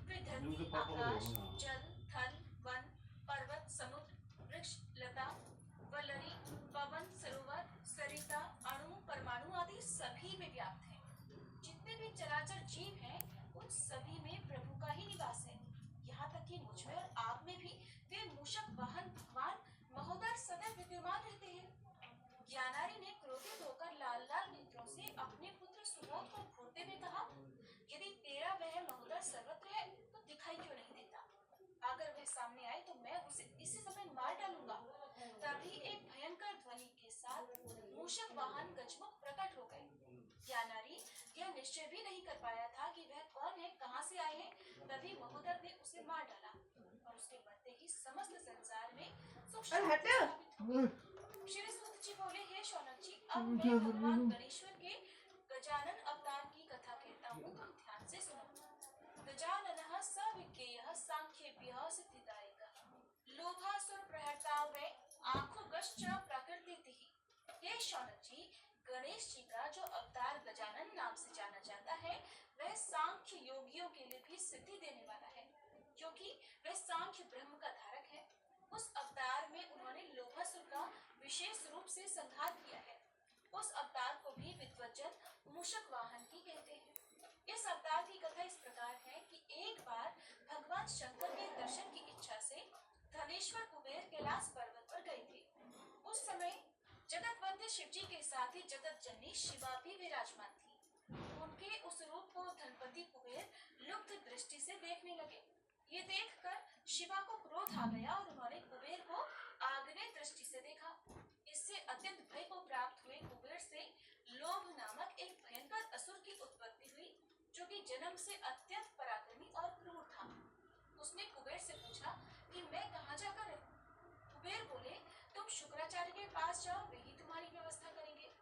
वे धरती, आकाश, जल, थल, वन, पर्वत, समुद्र, वृक्ष, लता, वल्लरी, पवन, सरोवर, सरिता, अणु, परमाणु आदि सभी में व्याप्त हैं। जितने भी चराचर जीव हैं, उन सभी में प्रभु का ही निवास है। यहाँ तक कि मुझ में और आप में भी वे मूषक वाहन भगवान महोदय सदैव विद्यमान रहते हैं। ज्ञानारी ने क्रोधित होकर लाल लाल नेत्रों से अपने पुत्र सुबोध को घूरते हुए कहा, यदि तेरा वह महोदय सर्वत्र है तो दिखाई क्यों नहीं देता? अगर वह सामने आए तो मैं उसे इसी समय मार डालूंगा। तभी एक भयंकर ध्वनि के साथ मूषक वाहन गजमुख प्रकट हो गए। ज्ञानारी यह निश्चय भी नहीं कर पाया था कि वह कौन है, कहाँ से आए हैं। तभी महोदय ने उसे मार डाला और उसके मरते ही समस्त संसार में सुख शांति स्थापित हो गई। श्री सूत जी बोले, हे शौनक जी, अब मैं भगवान गणेश्वर के गजानन अवतार की कथा कहता हूँ, तुम ध्यान से सुनो। गजाननः सविज्ञेयः सांख्येभ्यः सिद्धिदायकः लोभासुर प्रहर्ता वै आँखोगश्च प्रकृतिः। हे शौनक जी, गणेश जी का जो अवतार गजानन नाम से जाना जाता है, वह सांख्य योगियों के लिए भी सिद्धि देने वाला है, क्योंकि वह सांख्य ब्रह्म का धारक है। उस अवतार में उन्होंने लोभासुर का विशेष रूप से संहार किया है। उस अवतार को भी विद्वज्जन मूषक वाहन ही कहते हैं। इस अवतार की कथा इस प्रकार है कि एक बार भगवान शंकर के दर्शन की इच्छा से धनेश्वर कुबेर कैलाश पर्वत पर गए थे। उस समय जगतवंद्य शिव जी के साथ ही जगत जननी शिवा भी विराजमान थी। उनके उस रूप को धनपति कुबेर लुब्ध दृष्टि से देखने लगे। ये देखकर शिवा को क्रोध आ गया और उन्होंने कुबेर को आग्नेय दृष्टि से देखा। इससे अत्यंत भय को प्राप्त हुए कुबेर से लोभ नामक एक भयंकर असुर की उत्पत्ति हुई, जो कि जन्म से अत्यंत पराक्रमी और क्रूर था। उसने कुबेर से पूछा कि मैं कहाँ जाकर रहूं? कुबेर बोले, तुम शुक्राचार्य के पास जाओ, वे ही तुम्हारी व्यवस्था करेंगे।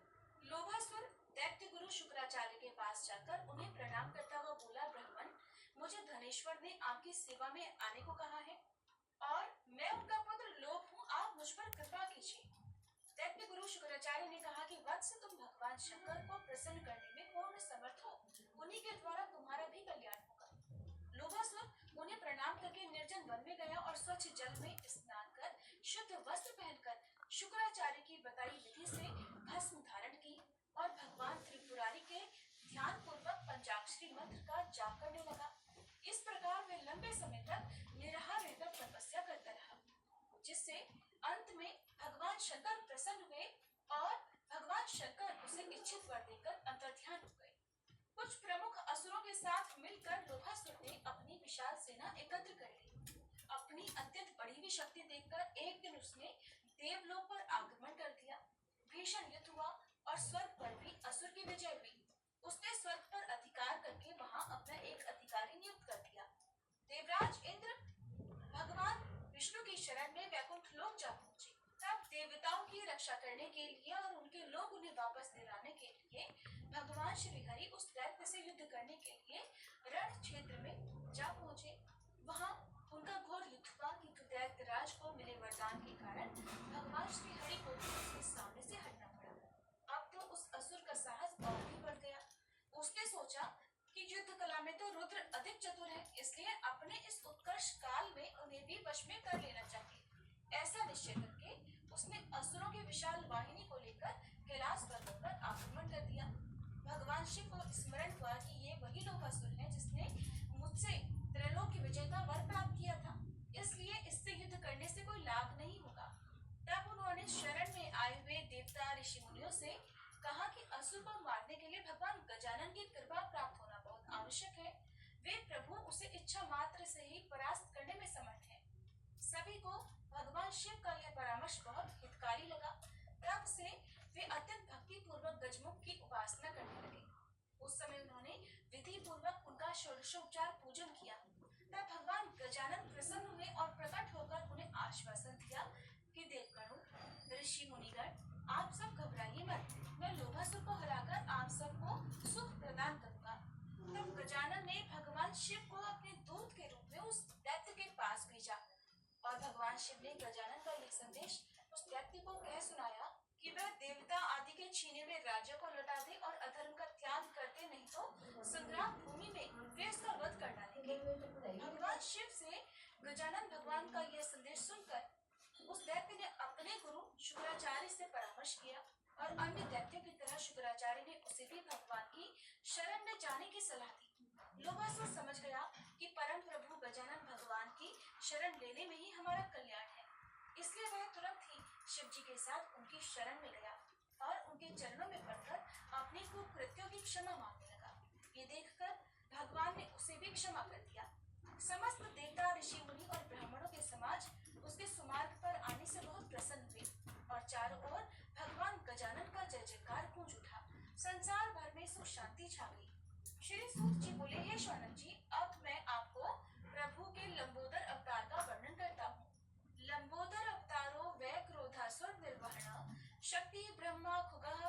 लोभासुर दैत्य गुरु शुक्राचार्य के पास जाकर उन्हें प्रणाम करता हुआ बोला, ब्राह्मण, मुझे धनेश्वर ने आपकी सेवा में आने को कहा है और मैं उनका पुत्र लोभ हूँ, आप मुझ पर कृपा कीजिए। दैत्य गुरु शुक्राचार्य ने कहा कि वत्स, तुम भगवान शंकर को प्रसन्न करने में पूर्ण समर्थ हो, उन्हीं के द्वारा तुम्हारा भी कल्याण होगा। लोभासुर उन्हें प्रणाम करके निर्जन वन में गया और स्वच्छ जल में स्नान कर शुद्ध वस्त्र पहनकर शुक्राचार्य की बताई विधि से भस्म धारण की और भगवान त्रिपुरारी के ध्यान पूर्वक पंचाक्षरी मंत्र का जाप करने लगा। इस प्रकार वे लंबे समय तक निराहार रहकर तपस्या करता रहा, जिससे अंत में भगवान शंकर प्रसन्न हुए और भगवान शंकर उसे इच्छित वर देकर अंतर्ध्यान हो गए। कुछ प्रमुख असुरों के साथ मिलकर लोभासुर ने अपनी विशाल सेना एकत्र कर ली। अपनी अत्यंत बढ़ी हुई शक्ति देखकर एक दिन उसने देवलोक पर आक्रमण कर दिया। भीषण युद्ध हुआ और स्वर्ग पर भी असुर की विजय हुई। उसने स्वर्ग पर अधिकार करके वहां अपना एक अधिकारी नियुक्त कर दिया। देवराज इंद्र भगवान विष्णु की शरण में वैकुंठ लोक जा पहुंचे। तब देवताओं की रक्षा करने के लिए और उनके लोग उन्हें वापस दिलाने के लिए भगवान श्री हरि उस दैत्य से युद्ध करने के लिए रण क्षेत्र में जा पहुंचे। वहां उनका घोर युद्ध हुआ, किंतु दैत्यराज को मिले वरदान के कारण भगवान श्री हरि को भी उसके सामने से हटना पड़ा। अब तो उस असुर का साहस और भी बढ़ गया। उसने सोचा कि युद्ध कला में तो रुद्र अधिक चतुर है, इसलिए अपने इस उत्कर्ष काल में उन्हें भी वश में कर लेना चाहिए। ऐसा निश्चय करके उसने असुरों की विशाल वाहिनी को लेकर कैलाश पर्वत पर आक्रमण कर दिया। भगवान शिव को स्मरण हुआ कि ये वही लोभासुर है जिसने मुझसे त्रैलोक की विजय का वर प्राप्त किया था, इसलिए इससे युद्ध करने से कोई लाभ नहीं होगा। तब उन्होंने शरण में आए हुए देवता ऋषि मुनियों से कहा कि असुर को मारने के लिए भगवान गजानन की कृपा प्राप्त होना बहुत आवश्यक है। वे प्रभु उसे इच्छा मात्र से ही परास्त करने में समर्थ हैं। सभी को भगवान शिव का यह परामर्श बहुत हितकारी लगा। तब से वे अत्यंत भक्ति पूर्वक गजमुख की उपासना करने लगे। उस समय उन्होंने विधि पूर्वक उनका षोडशोपचार पूजन किया। तब भगवान गजानन प्रसन्न हुए और प्रकट होकर उन्हें आश्वासन दिया कि देवगणों, ऋषि मुनिगण, आप सब घबराइए मत, मैं लोभासुर को हराकर आप सबको सुख प्रदान करूंगा। तब गजानन ने भगवान शिव ने गजानन का यह संदेश उस दैत्य को कह सुनाया कि वह देवता आदि के छीने हुए राज्यों को लौटा दे और अधर्म का त्याग कर दे, नहीं तो संग्राम भूमि में वे उसका वध कर डालेंगे। भगवान शिव से गजानन भगवान का यह संदेश सुनकर उस दैत्य ने अपने गुरु शुक्राचार्य से परामर्श किया और अन्य दैत्यों की तरह शुक्राचार्य ने उसे भी भगवान की शरण में जाने की सलाह दी। लोभासुर समझ गया कि परम प्रभु गजानन भगवान की शरण लेने में ही हमारा कल्याण है, इसलिए वह तुरंत ही शिव जी के साथ उनकी शरण में गया और उनके चरणों में पड़कर अपने कुकृत्यों की क्षमा मांगने लगा। ये देखकर भगवान ने उसे भी क्षमा कर दिया। समस्त देवता, ऋषि मुनि और ब्राह्मणों के समाज उसके सुमार्ग पर आने से बहुत प्रसन्न हुए और चारों ओर भगवान गजानन का जय जयकार गूंज उठा। संसार भर में सुख शांति छा गई। श्री सूत जी बोले, हे शौनक जी, अब मैं आपको प्रभु के लंबोदर अवतार का वर्णन करता हूँ। लंबोदर अवतारो वै क्रोधासुर निर्वहण शक्ति ब्रह्मा खुगः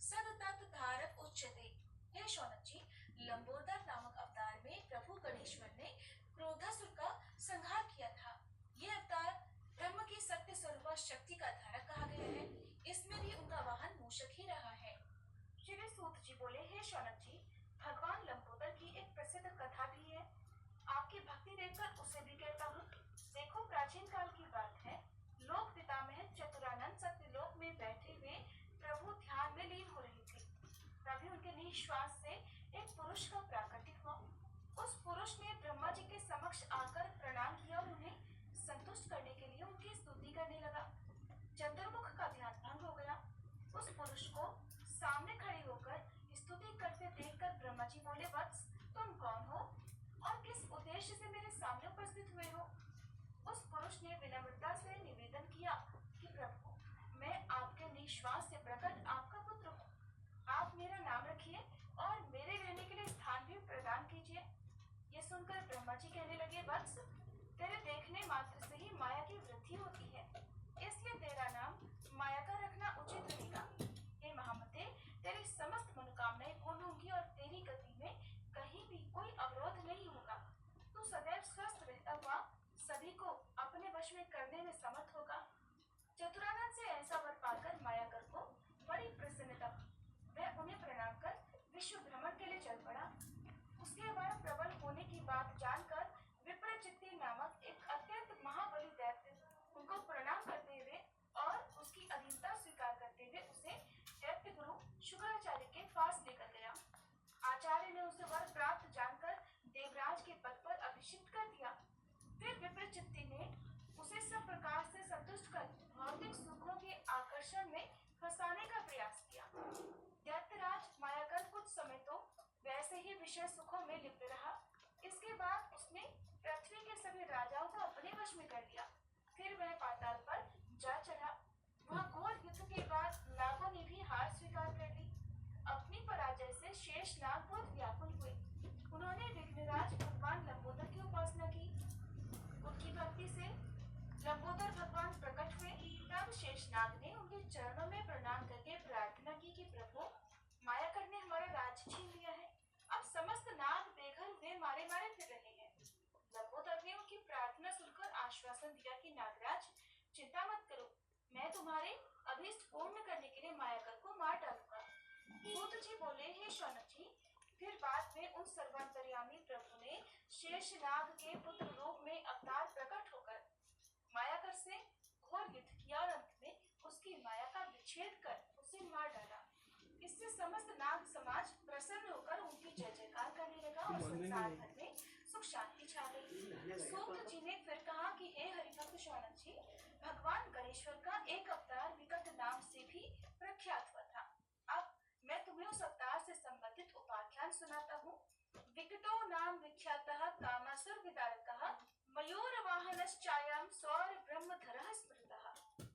सदतत धारक उच्यते। हे शौनक जी, लंबोदर नामक अवतार में प्रभु गणेश्वर ने क्रोधासुर का संहार किया था। ये अवतार ब्रह्म की सत्य स्वरूप शक्ति का धारक कहा गया है। इसमें भी उनका वाहन मूषक ही रहा है। श्री सूत जी बोले, हे शौनक जी, भगवान लंबोदर की एक प्रसिद्ध कथा भी है, आपकी भक्ति देखकर उसे भी कहता हूँ। देखो, प्राचीन काल की बात है। लोक पितामह चतुरानंद सत्यलोक में बैठे हुए प्रभु ध्यान में लीन हो रहे थे। तभी उनके निश्वास से एक पुरुष का प्राकट्य हुआ। उस पुरुष ने ब्रह्मा जी के समक्ष आकर प्रणाम किया और उन्हें संतुष्ट करने के लिए उनकी स्तुति करने लगा। चतुर्मुख का ध्यान भंग हो गया। उस पुरुष को सामने खड़े होकर स्तुति करते देखकर ब्रह्मा जी बोले, वत्स, तुम कौन हो और किस उद्देश्य से मेरे सामने उपस्थित हुए हो? उस पुरुष ने विनम्रता से निवेदन किया कि प्रभु, मैं आपके निश्वास से प्रकट आपका पुत्र हूँ। आप मेरा नाम रखिए और मेरे रहने के लिए स्थान भी प्रदान कीजिए। ये सुनकर ब्रह्मा जी कहने लगे, वत्स, तेरे देखने मात्र से ही माया की वृद्धि होती है, इसलिए तेरा नाम माया का रखना उचित रहेगा। हे महामते, तेरी समस्त मनोकामनाएं पूर्ण होंगी और तेरी गति में कहीं भी कोई अवरोध नहीं होगा। तू सदैव स्वस्थ रहता हुआ सभी को अपने वश में करने में समर्थ होगा। चतुरानंद से ऐसा वर पाकर मायाकर को बड़ी प्रसन्नता हुई। वह उन्हें प्रणाम कर विश्व भ्रमण के लिए चल पड़ा। उसके बाद प्रबल होने की बात जानकर विप्रचित्ति नामक एक अत्यंत महाबली दैत्य उनको प्रणाम करते हुए और उसकी अधीनता स्वीकार करते हुए उसे दैत्य गुरु शुक्राचार्य के पास लेकर गया। आचार्य ने उसे वर प्राप्त जानकर देवराज के पद पर अभिषिक्त कर दिया। फिर विप्रचित्ति ने उसे सब प्रकार से संतुष्ट कर भौतिक सुखों के आकर्षण में फंसाने का प्रयास किया। दैत्यराज मायाकर कुछ समय तो वैसे ही विषय सुखों में लिप्त रहा। इसके बाद उसने पृथ्वी के सभी राजाओं को अपने वश में कर लिया। फिर वह पाताल पर जा चढ़ा। वहाँ घोर युद्ध के बाद नागों ने भी हार स्वीकार कर ली। अपनी पराजय से शेष नाग बहुत व्याकुल हुए। उन्होंने विघ्नराज भगवान लंबोदर की उपासना की। उनकी भक्ति से लंबोदर भगवान प्रकट हुए। तब शेषनाग ने उनके चरणों में प्रणाम करके प्रार्थना की कि प्रभु, मायाकर ने हमारा राज्य छीन लिया है। अब समस्त नाग बेघर हुए मारे मारे फिर रहे हैं। लंबोदर ने उनकी प्रार्थना सुनकर आश्वासन दिया कि नागराज, चिंता मत करो, मैं तुम्हारे अभीष्ट पूर्ण करने के लिए मायाकर को मार डालूंगा। सूत जी बोले, हे शौनक जी, फिर बाद में उन सर्वांतर्यामी प्रभु ने शेषनाग के पुत्र रूप में अवतार प्रकट होकर मायाकर से घोर युद्ध किया और अंत में उसकी माया का विच्छेद कर उसे मार डाला। इससे समस्त नाग समाज प्रसन्न होकर उनकी जय जयकार करने लगा और संसार भर में सुख शांति छा गई। सूत जी ने फिर कहा कि हे हरिभक्त शौनक जी, भगवान गणेश्वर का एक अवतार विकट नाम से भी प्रख्यात हुआ था। अब मैं तुम्हें उस अवतार से संबंधित उपाख्यान सुनाता हूँ। विकटो नाम विख्यातः कामासुर विदारकः मयूर वाहनश्चायं सौर ब्रह्मधरः स्मृतः।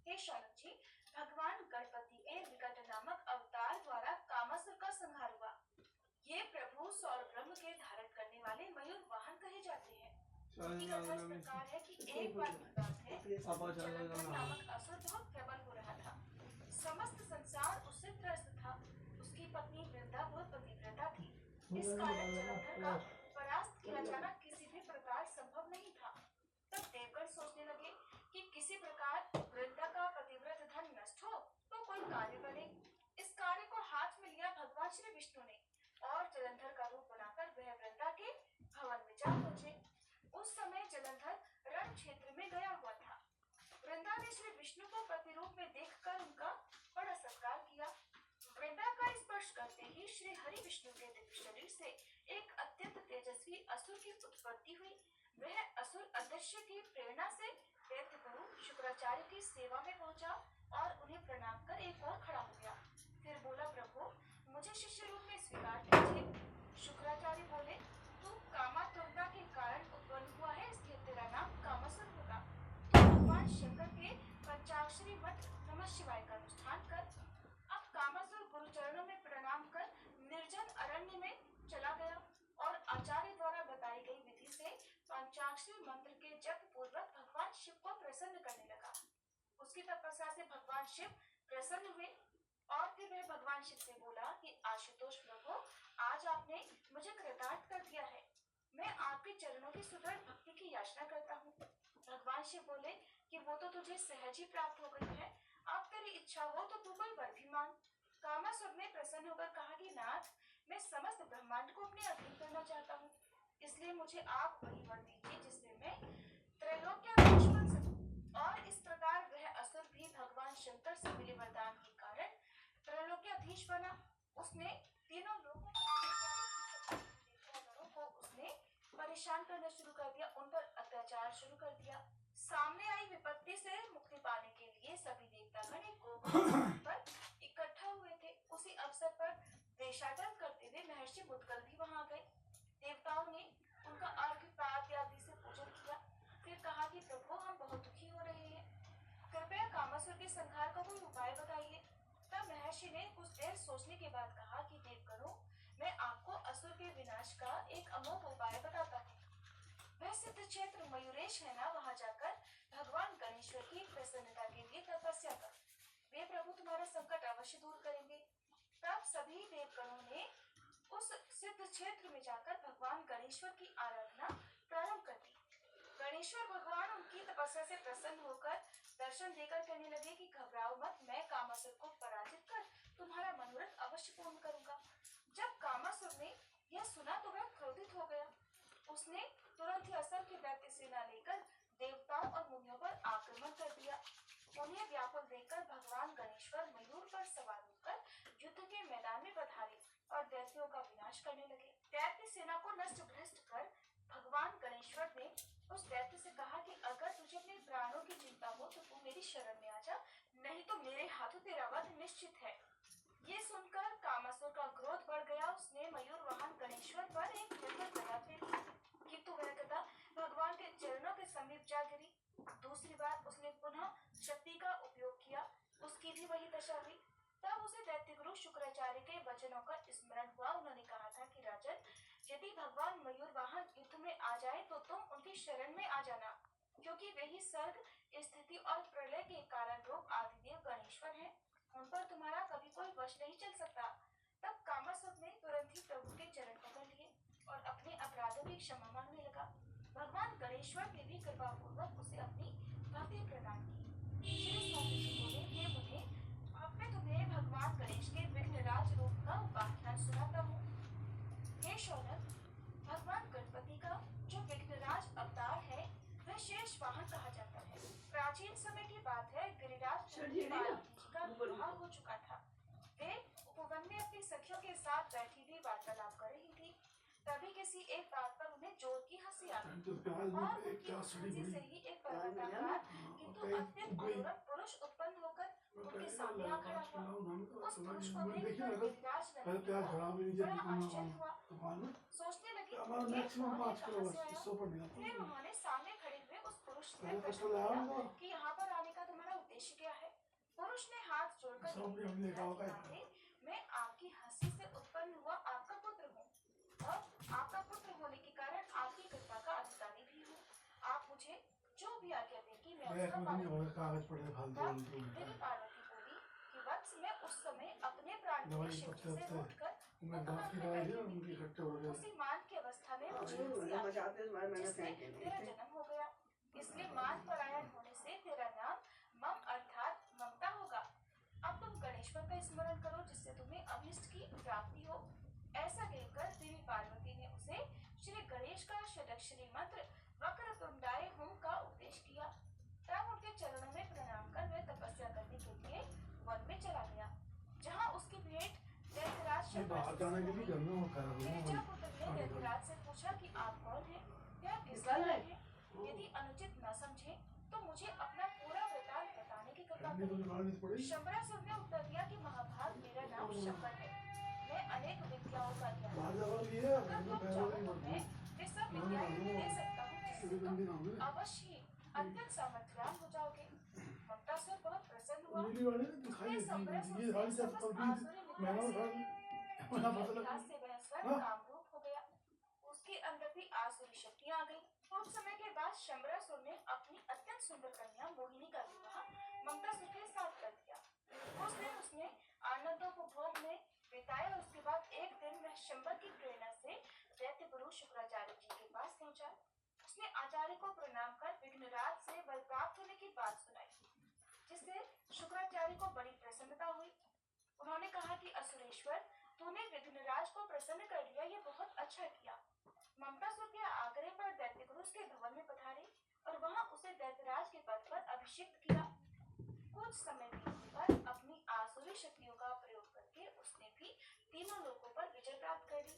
हे शौनक जी, भगवान गणपति के विकट नामक अवतार द्वारा कामासुर का संहार हुआ। ये प्रभु सौर ब्रह्म के धारण करने वाले मयूर वाहन कहे जाते हैं। उनकी कथा इस प्रकार है कि एक बार की बात है, जलंधर नामक असुर बहुत प्रबल हो रहा था। समस्त संसार उससे त्रस्त था। उसकी पत्नी वृंदा बहुत पतिव्रता थी। इस कारण जलंधर का परास्त किया जाना किसी भी प्रकार संभव नहीं था। तब देवगण सोचने लगे कि किसी विष्णु ने और जलंधर का रूप बनाकर वह वृंदा के भवन में जा पहुंचे। उस समय जलंधर रण क्षेत्र में गया हुआ था। वृंदा ने श्री विष्णु को पति रूप में देखकर उनका बड़ा सत्कार किया। वृंदा का स्पर्श करते ही श्री हरि विष्णु के दिव्य शरीर से एक अत्यंत तेजस्वी असुर की उत्पत्ति हुई। वह असुर अदृश्य की प्रेरणा से दैत्य गुरु शुक्राचार्य की सेवा में पहुंचा और उन्हें प्रणाम कर एक और खड़ा हो गया। फिर बोला, प्रभु मुझे शिष्य रूप में स्वीकार कीजिए। शुक्राचार्य बोले, तू कामातुरता के कारण उत्पन्न हुआ है, इसलिए तेरा नाम कामासुर होगा। तो भगवान शंकर के पंचाक्षरी मंत्र नमः शिवाय का अनुष्ठान कर। अब कामासुर गुरु चरणों में प्रणाम कर निर्जन अरण्य में चला गया और आचार्य द्वारा बताई गई विधि से पंचाक्षरी मंत्र के जप पूर्वक भगवान शिव को प्रसन्न करने लगा। उसकी तपस्या से भगवान शिव प्रसन्न हुए और फिर वह भगवान शिव से बोला कि आशुतोष प्रभु, आज आपने मुझे कृतार्थ कर दिया है। मैं आपके चरणों की सुदृढ़ भक्ति की याचना करता हूँ। भगवान शिव बोले कि वो तो तुझे सहज ही प्राप्त हो गई है। अब तेरी इच्छा हो तो तू कोई वर भी मांग। कामासुर ने प्रसन्न होकर कहा कि नाथ, मैं समस्त ब्रह्मांड को अपने अधीन करना चाहता हूँ, इसलिए मुझे आप वही वर दीजिए जिससे मैं त्रैलोक्याधीश बन सकूं। और इस प्रकार वह असुर भी भगवान शंकर से मिले वरदान के कारण त्रैलोक्याधीश बना। उसने तीनों लोगों को उसने परेशान करना शुरू कर दिया, उन पर अत्याचार शुरू कर दिया। सामने आई विपत्ति से मुक्ति पाने के लिए सभी देवतागण एक गोवर्धन पर इकट्ठा हुए थे। उसी अवसर पर देशाटन करते हुए महर्षि मुद्गल भी वहां गए। देवताओं ने उनका अर्घ्य पाद्य आदि से पूजन किया। फिर कहा कि प्रभु, हम बहुत दुखी हो रहे हैं, कृपया कामासुर के संहार का कोई उपाय बताइए। तब महर्षि ने कुछ देर सोचने के बाद कहा कि देवगणों, मैं आपको असुर के विनाश का एक अमोघ उपाय बताता हूँ। वह सिद्ध क्षेत्र मयूरेश है ना, वहां जाकर भगवान गणेश्वर की प्रसन्नता के लिए तपस्या कर। वे प्रभु तुम्हारा संकट अवश्य दूर करेंगे। तब सभी देवगणों ने उस सिद्ध क्षेत्र में जाकर भगवान गणेश्वर की आराधना प्रारंभ कर दी। गणेश्वर भगवान उनकी तपस्या से प्रसन्न होकर दर्शन देकर कहने लगे कि घबराओ मत, मैं कामासुर को पराजित कर तुम्हारा मनोरथ अवश्य पूर्ण करूंगा। जब कामासुर ने यह सुना तो वह क्रोधित हो गया। उसने तुरंत ही असंख्य दैत्य सेना लेकर देवताओं और मुनियों पर आक्रमण कर दिया। उन्हें व्याकुल देखकर भगवान गणेश्वर मयूर पर सवार होकर युद्ध के मैदान में पधारे और दैत्यों का विनाश करने लगे। दैत्य सेना को नष्ट भ्रष्ट कर भगवान गणेश्वर ने उस दैत्य से कहा कि अगर तुझे अपने प्राणों की चिंता हो तो तू मेरी शरण में आ जा, नहीं तो मेरे हाथों तेरा वध निश्चित है। ये सुनकर कामासुर का क्रोध बढ़ गया। उसने मयूर वाहन गणेश्वर पर एक भयंकर गदा फेंकी, किंतु वह गदा भगवान के चरणों के समीप जा गिरी। दूसरी बार उसने पुनः शक्ति का उपयोग किया, उसकी भी वही दशा हुई। तब उसे दैत्य गुरु शुक्राचार्य के वचनों का स्मरण हुआ। उन्होंने कहा था कि राजन, यदि भगवान मयूर वाहन युद्ध में आ जाए तो तुम उनकी शरण में आ जाना, क्योंकि वे ही सर्ग, स्थिति और प्रलय के कारण रूप आदिदेव गणेश्वर हैं। उन पर तुम्हारा कभी कोई वश नहीं चल सकता। तब कामासुर ने तुरंत ही प्रभु के चरण पकड़ लिए और अपने अपराधों की क्षमा मांगने लगा। भगवान गणेश्वर ने भी कृपा पूर्वक उसे अपनी भक्ति प्रदान की। श्री स्वामी जी बोले, हे मुने, अब मैं तुम्हें भगवान गणेश के विघ्नराज रूप का उपाख्यान सुनाता हूँ। हे शौनक, भगवान गणपति का जो विघ्नराज अवतार है वह शेष वाहन कहा जाता है। प्राचीन समय की बात है, गिरिराज का विवाह हो चुका था। वे उपवन में अपनी सखियों के साथ बैठी हुई वार्तालाप कर रही थी। तभी किसी एक बात पर उन्हें जोर की हंसी आ गई और उनकी हंसी से ही एक पर्वताकार किंतु अत्यंत मनोरम पुरुष उत्पन्न होकर उनके सामने आ खड़ा हुआ। उस पुरुष को देखकर गिरिराज बड़ा आश्चर्य हुआ। सोचने लगे कि कौन है, कहाँ से आया। फिर उन्होंने सामने खड़े हुए उस पुरुष से प्रश्न किया कि यहाँ पर आने का तुम्हारा उद्देश्य क्या है। पुरुष ने हाथ जोड़कर मैं आपकी हंसी से उत्पन्न हुआ आपका पुत्र हूँ और आपका पुत्र होने के कारण आपकी कृपा का अधिकारी भी हूँ। आप मुझे जो भी आज्ञा देंगी मैं उसका पालन करूँगा। देवी पार्वती बोली कि वत्स, मैं उस समय अपने प्राण की शिवजी से उठकर उसी मान की अवस्था में मुझे हंसी आ गई, जिससे तेरा जन्म हो गया। इसलिए मान परायण होने से तेरा नाम मम अर्थात ममता होगा। अब तुम गणेश्वर का स्मरण करो जिससे तुम्हें अभीष्ट की प्राप्ति हो। पंचाक्षरी मंत्र वक्रतुंडाय हुम का उपदेश किया। तब उनके चरणों में प्रणाम कर वह तपस्या करने के लिए वन में चला गया, जहाँ उसकी भेंट दैत्यराज शंकर से हुई। गिरिजापुत्र ने दैत्यराज से पूछा कि आप कौन हैं? क्या किस लिए आए हैं? यदि अनुचित न समझे तो मुझे अपना पूरा वृतांत बताने की कृपा करें। शंबरासुर ने उत्तर दिया कि महाभाग, मेरा नाम शंकर है। मैं अनेक विद्याओं का ज्ञाता हूँ। अगर तुम चाहो तो मैं वे सब विद्याएं दे सकता हूँ, जिससे तुम अवश्य ही अत्यंत सामर्थ्यवान हो जाओगे। ममतासुर बहुत प्रसन्न हुआ। उसने शंबरासुर से समस्त आसुरी विद्या से अभ्यास से वह स्वयं कामरूप हो गया। उसके अंदर भी आसुरी शक्ति आ गई। कुछ समय के बाद शंबरासुर ने अपनी अत्यंत सुंदर कन्या मोहिनी का विवाह ममतासुर के साथ कर दिया। उस दिन उसने आनंदों को भोग में बिताया। उसके बाद एक दिन वह शंबर की प्रेरणा से दैत्य गुरु शुक्राचार्य जी के पास पहुंचा। उसने आचार्य को प्रणाम कर विघ्नराज से वर प्राप्त होने की बात सुनाई, जिससे शुक्राचार्य को बड़ी प्रसन्नता हुई। उन्होंने कहा कि असुरेश्वर, तूने विघ्नराज को प्रसन्न कर लिया, ये बहुत अच्छा किया। ममतासुर के आग्रह पर दैत्यगुरु उसके भवन में पधारे और वहां उसे दैत्यराज के पद पर अभिषिक्त किया। कुछ समय बीतने पर अपनी आसुरी शक्तियों का प्रयोग करके उसने भी तीनों लोकों पर विजय प्राप्त कर ली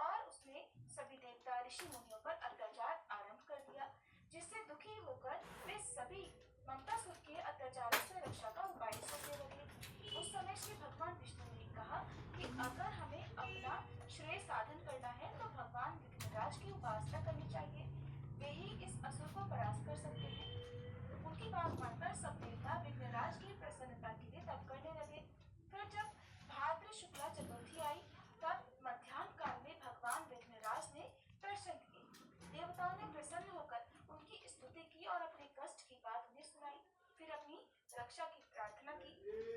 और उसने सभी देवता ऋषि मुनियों पर अत्याचार आरंभ कर दिया, जिससे दुखी होकर वे सभी ममतासुर के अत्याचारों से रक्षा का उपाय सोचने लगे। उस समय श्री भगवान विष्णु ने कहा कि अगर हमें अपना श्रेय साधन करना है तो भगवान विघ्नराज की उपासना करनी चाहिए। वे ही इस असुर को परास्त कर सकते हैं। उनकी बात मानकर सब देवता विघ्नराज की प्रसन्नता के लिए तप करने लगे। फिर जब भाद्र शुक्ला चतुर्थी आई, तब मध्याह्न काल में भगवान विघ्नराज ने दर्शन दिए। देवताओं ने प्रसन्न होकर उनकी स्तुति की और अपने कष्ट की बात उन्हें सुनाई। फिर अपनी रक्षा की प्रार्थना की।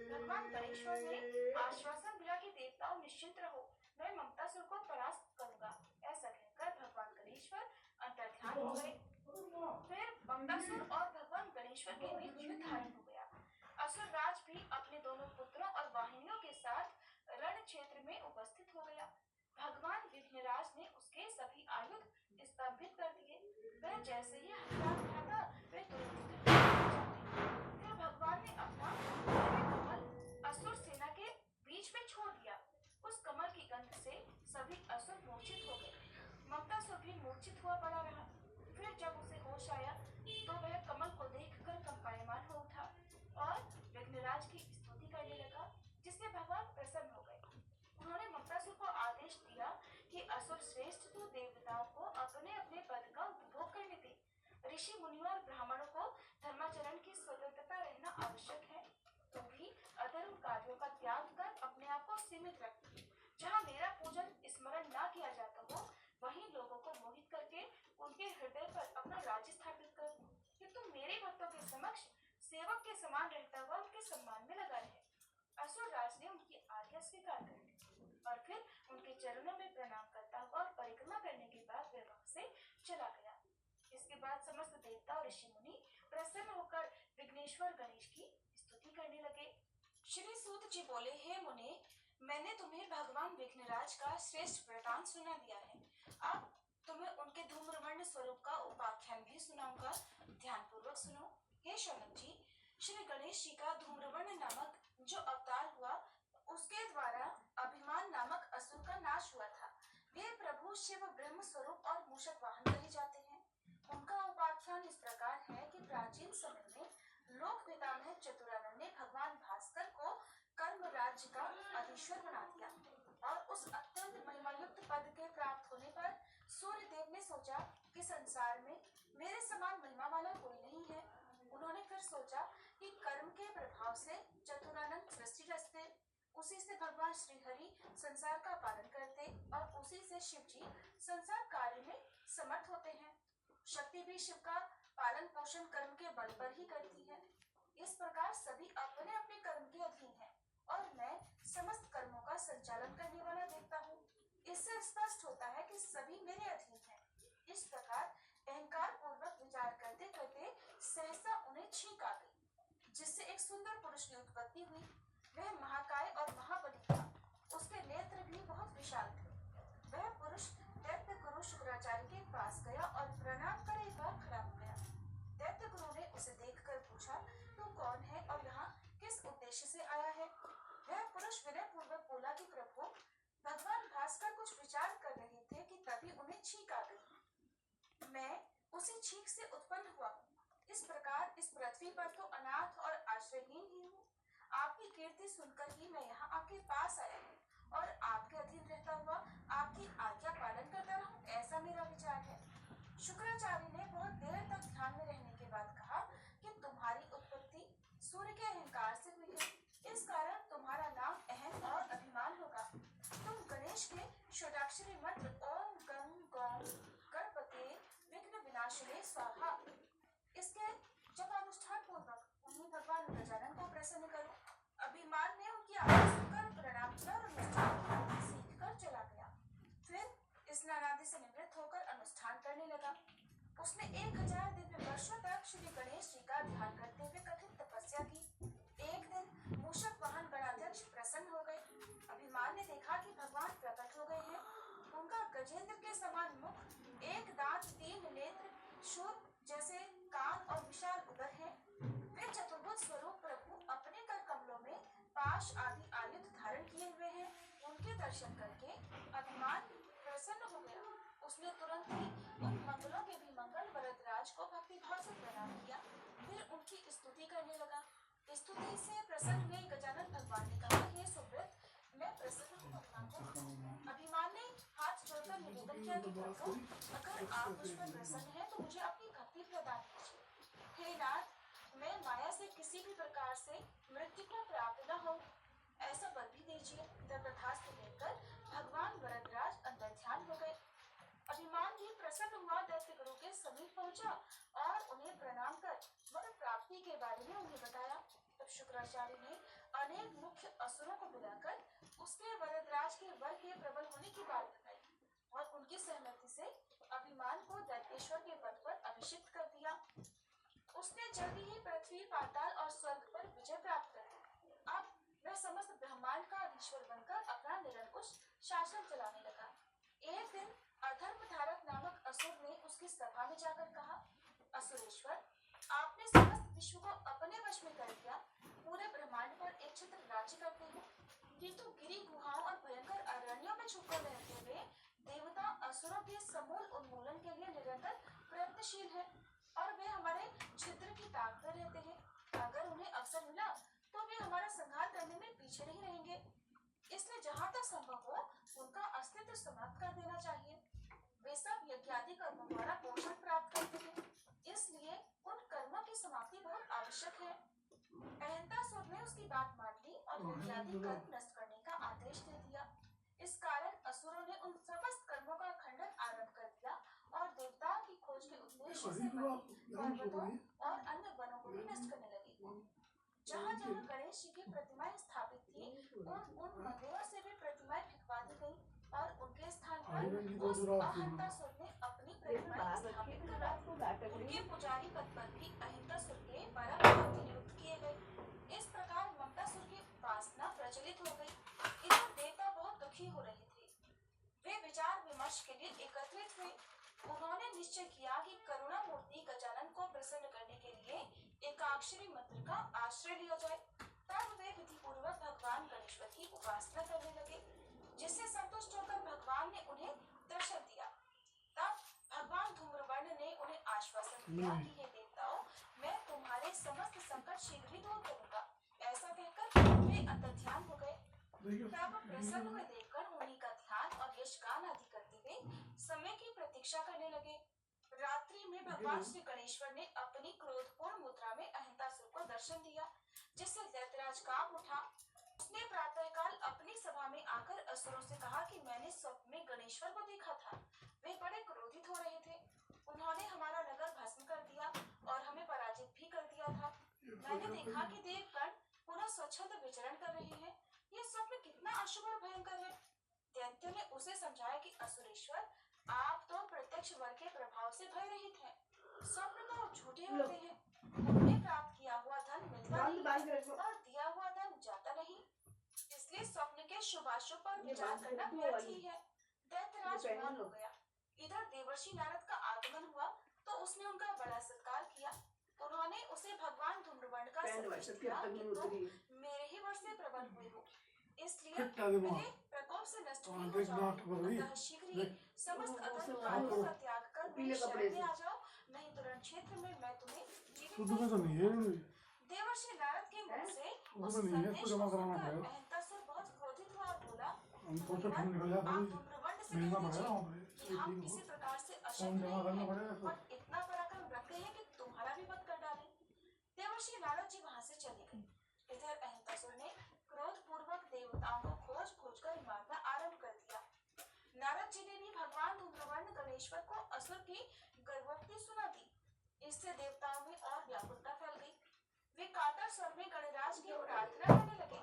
भगवान गणेश्वर ने आश्वासन दिया कि देवताओं निश्चिंत रहो, मैं ममतासुर को परास्त करूंगा। ऐसा कहकर भगवान गणेश्वर अंतर्ध्यान हो गए। फिर ममतासुर और भगवान गणेश्वर के बीच युद्ध आरंभ हो गया। असुर राज भी अपने दोनों पुत्रों और वाहिनियों के साथ रण क्षेत्र में उपस्थित हो गया। भगवान विघ्नराज ने उसके सभी आयुध स्तंभित कर दिए। वह जैसे ही हथियार उठाता वे तुरंत जाते। फिर भगवान ने अपना कमल असुर सेना के बीच में छोड़ दिया। उस कमल की गंध से सभी असुर मूर्छित हो गए। ममतासुर भी मूर्छित हुआ पड़ा रहा। फिर जब उसे होश आया तो वह कमल को देखकर कंपायमान हो उठा और विघ्नराज की स्तुति करने लगा, जिससे भगवान प्रसन्न हो गए। उन्होंने ममतासुर को आदेश दिया कि असुर श्रेष्ठ, तू देवताओं को अपने अपने पद का उपभोग करने दे। ऋषि मुनियों और ब्राह्मणों को धर्माचरण की स्वतंत्रता रहना आवश्यक है। तू भी अधर्म कार्यों का त्याग कर अपने आप को सीमित रख। जहाँ मेरा पूजन स्मरण न किया जाता हो, वहीं लोगों को मोहित करके उनके हृदय पर अपना राज्य स्थापित कर, कि तुम मेरे भक्तों के समक्ष सेवक के समान रहता हुआ उनके सम्मान में लगा रहे। असुर राज ने उनकी आज्ञा स्वीकार कर ली और फिर उनके चरणों में प्रणाम करता हुआ और परिक्रमा करने के बाद वह वहां से चला गया। इसके बाद समस्त देवता और ऋषि मुनि प्रसन्न होकर विघ्नेश्वर गणेश की स्तुति करने लगे। श्री सूत जी बोले, हे मुने, मैंने तुम्हें भगवान विघ्नराज का श्रेष्ठ वृतांत सुना दिया है। अब तुम्हें उनके धूम्रवर्ण स्वरूप का उपाख्यान भी सुनाऊंगा, ध्यान पूर्वक सुनो। हे शौनक जी, श्री गणेश जी का धूम्रवर्ण नामक जो अवतार हुआ, उसके द्वारा अभिमान नामक असुर का नाश हुआ था। वे प्रभु शिव ब्रह्म स्वरूप और मूषक वाहन कहे जाते हैं। उनका उपाख्यान इस प्रकार है कि प्राचीन समय में लोक पितामह चतुरानन ने भगवान भास्कर को कर्म राज्य का अधीश्वर बना दिया और उस अत्यंत महिमायुक्त पद के प्राप्त होने पर सूर्य देव ने सोचा कि संसार में मेरे समान महिमा वाला कोई नहीं है। उन्होंने फिर सोचा कि कर्म के प्रभाव से चतुरानंद सृष्टि रचते, उसी से भगवान श्री हरि संसार का पालन करते और उसी से शिव जी संसार कार्य में समर्थ होते हैं। शक्ति भी शिव का पालन पोषण कर्म के बल पर ही करती है। इस प्रकार सभी अपने अपने कर्म के अधीन हैं और मैं समस्त कर्मों का संचालन करने वाला देखता हूँ। इससे स्पष्ट होता है कि सभी मेरे अधीन हैं। इस प्रकार अहंकार पूर्वक विचार करते करते सहसा उन्हें छींक आ गई, जिससे एक सुंदर पुरुष की उत्पत्ति हुई। वह महाकाय और महाबली था। उसके नेत्र भी बहुत विशाल थे। वह पुरुष दैत्य गुरु शुक्राचार्य के पास गया और उसी छींक से उत्पन्न हुआ। इस प्रकार इस पृथ्वी पर तो अनाथ और आश्रयहीन ही हूँ। आपकी कीर्ति सुनकर ही मैं यहाँ आपके पास आया हूँ और आपके अधीन रहता हुआ आपकी आज्ञा पालन करता रहूं, ऐसा मेरा विचार है। शुक्राचार्य ने बहुत देर तक ध्यान में रहने के बाद कहा कि तुम्हारी उत्पत्ति सूर्य के अहंकार से हुई है, इस कारण तुम्हारा नाम अहम और अभिमान होगा। तुम गणेश के षोडक्षरी मंत्र ओम गं गौम गणपते विघ्न विनाशिने स्वाहा इसके जब अनुष्ठान पूर्वक उन्हीं भगवान गजानन को प्रसन्न करो। अभिमान ने उनकी आज्ञा सुनकर प्रणाम किया और अनुष्ठान सीख कर चला गया। फिर स्नानादि से निवृत्त होकर अनुष्ठान करने लगा। उसने 1000 दिव्य वर्षों तक श्री गणेश जी का ध्यान करते हुए कठिन तपस्या की। एक दिन मूषक वाहन गणाध्यक्ष प्रसन्न हो गए। अभिमान ने देखा कि भगवान प्रकट हो गए हैं। उनका गजेंद्र के समान मुख, एक दांत, 3 नेत्र, शूल जैसे कान और विशाल उदर है। वे चतुर्भुज स्वरूप प्रभु अपने कर कमलों में पाश आदि आयुध धारण किए हुए हैं। उनके दर्शन करके अभिमान प्रसन्न हो गया। उसने तुरंत ही उन मंगलों के भी मंगल वरदराज को भक्ति भाव से प्रणाम किया। फिर उनकी स्तुति करने लगा। स्तुति से प्रसन्न हुए गजानन भगवान ने कहा, हे सुव्रत, मैं प्रसन्न हूँ भगवान। अभिमान ने हाथ जोड़कर निवेदन किया कि प्रभु, अगर आप मुझ पर प्रसन्न हैं तो मुझे अपनी भक्ति प्रदान कीजिए। हे नाथ, मैं माया से किसी भी प्रकार से मृत्यु को प्राप्त न हो, ऐसा वर भी दीजिए। तथास्तु कहकर भगवान वरदराज अंतर ध्यान हो गए। अभिमान भी प्रसन्न हुआ, दैत्य गुरु के समीप पहुंचा और उन्हें प्रणाम कर वर प्राप्ति के बारे में उन्हें बताया। तब शुक्राचार्य ने अनेक मुख्य असुरों को बुलाकर उसके वरदराज के वर के प्रबल होने की बात बताई और उनकी सहमति से अभिमान को दैत्येश्वर के पद पर अभिषिक्त कर दिया। उसने जल्दी ही पृथ्वी, पाताल और स्वर्ग पर विजय प्राप्त कर ली। अब वह समस्त ब्रह्मांड का ईश्वर बनकर अपना निरंकुश शासन चलाने लगा। एक दिन अधर्मधारक नामक असुर ने उसकी सभा में जाकर कहा, असुरेश्वर, आपने समस्त विश्व को अपने वश में कर लिया। पूरे ब्रह्मांड पर एक छत्र राज्य करते हैं, किंतु गिरी गुहाओं और भयंकर अरण्यों में छुपकर रहते हुए देवता असुरों के समूल उन्मूलन के लिए निरंतर प्रयत्नशील है और वे हमारे छिद्र की ताक में रहते हैं। अगर उन्हें अवसर मिला तो वे हमारा संहार करने में पीछे नहीं रहेंगे। इसलिए जहाँ तक संभव हो उनका अस्तित्व समाप्त कर देना चाहिए। वे सब यज्ञादि कर्मों द्वारा पोषण प्राप्त करते हैं, इसलिए उन कर्मों की समाप्ति बहुत आवश्यक है। अहंतासुर ने उसकी बात मान ली और यज्ञादि कर्म नष्ट करने का आदेश दे दिया। इस कारण असुरों ने उन समस्त कर्मों का खंडन आरंभ कर दिया और देवताओं की खोज के उद्देश्य से पर्वतों और अन्य वनों को भी नष्ट करने लगे। जहाँ जहाँ गणेश जी की प्रतिमाएं स्थापित थी, उन मंदिरों से भी प्रतिमाएं हटवा दी गई और उनके स्थान पर उस अहंतासुर ने अपनी प्रतिमाएं स्थापित करा दी। उनके पुजारी पद पर भी अहंतासुर के परम भक्त नियुक्त किए गए। इस प्रकार ममतासुर की उपासना प्रचलित हो गई। इधर देवता बहुत दुखी हो रहे थे। वे विचार विमर्श के लिए एकत्रित हुए। उन्होंने निश्चय किया कि करुणा मूर्ति गजानन को प्रसन्न करने के लिए एकाक्षरी मंत्र का आश्रय लिया जाए। तब वे विधि पूर्वक भगवान गणेश्वर की उपासना करने लगे, जिससे संतुष्ट होकर भगवान ने उन्हें दर्शन दिया। तब भगवान धूम्रवर्ण ने उन्हें आश्वासन दिया कि हे देवताओं, मैं तुम्हारे समस्त संकट शीघ्र ही दूर करूंगा। ऐसा कहकर वे अंतर्ध्यान हो गए। तब प्रसन्न हुए देवगण उन्हीं का ध्यान और यशगान आदि करते हुए समय की प्रतीक्षा करने लगे। रात्रि में भगवान श्री गणेश्वर ने अपनी क्रोधपूर्ण मुद्रा में अहंतासुर को दर्शन दिया, जिससे दैत्यराज कांप उठा। उसने प्रातःकाल अपनी सभा में आकर असुरों से कहा कि मैंने स्वप्न में गणेश्वर को देखा था। वे बड़े क्रोधित हो रहे थे। उन्होंने हमारा नगर भस्म कर दिया और हमें पराजित भी कर दिया था। मैंने देखा कि देवगण पुनः स्वच्छंद विचरण कर रहे हैं। यह स्वप्न कितना अशुभ और भयंकर है। दैत्यों ने उसे समझाया कि असुरेश्वर, आप तो प्रत्यक्ष वर के प्रभाव से भय रहित हैं। स्वप्न तो झूठे होते हैं। उन्हें प्राप्त किया हुआ धन मिलता नहीं और दिया हुआ धन जाता नहीं। इसलिए स्वप्न के शुभाशुभ पर विचार करना व्यर्थ ही है। दैत्यराज मौन हो गया। इधर देवर्षि नारद का आगमन हुआ तो उसने उनका बड़ा सत्कार किया। उन्होंने उसे भगवान धूम्रवर्ण का संदेश दिया कि तुम मेरे ही वर से प्रबल हुए हो, इसलिए मेरे प्रकोप से नष्ट नहीं हो जाओगे। अतः शीघ्र ही समस्त अधर्म कार्यों का त्याग कर मेरे शरण में आ जाओ। क्षेत्र में मैं तुम्हें जीवित शुद्ध में तो नहीं है ये। देवर्षि नारद के मुख से शुद्ध उस में नहीं है, इसको संदेश जमा को कराना सुनकर पड़ेगा। अहंतासुर बहुत क्रोधित हुआ और बोला, हम सोचे फिर निकल जाते आप हैं, धूम्रवंड से मिलना कह पड़ेगा दीजिए वहाँ पे। कि हम ठीक किसी है, प्रकार से फॉर्म अशक्त जमा करना नहीं पड़ेगा हैं फिर। और इतना पराक्रम रखते हैं कि तुम्हारा भी वध कर डालें। देवर्षि नारद जी वहां से चले गए। इधर अहंतासुर ने क्रोध पूर्वक देवताओं को खोज खोज कर मारना आरंभ कर दिया। नारद जी ने भी भगवान धूम्रवर्ण गणेश्वर को असुर की गर्भोक्ति सुना दी। इससे देवताओं में और व्याकुलता फैल गई। वे कातर स्वर में गणराज की प्रार्थना करने लगे।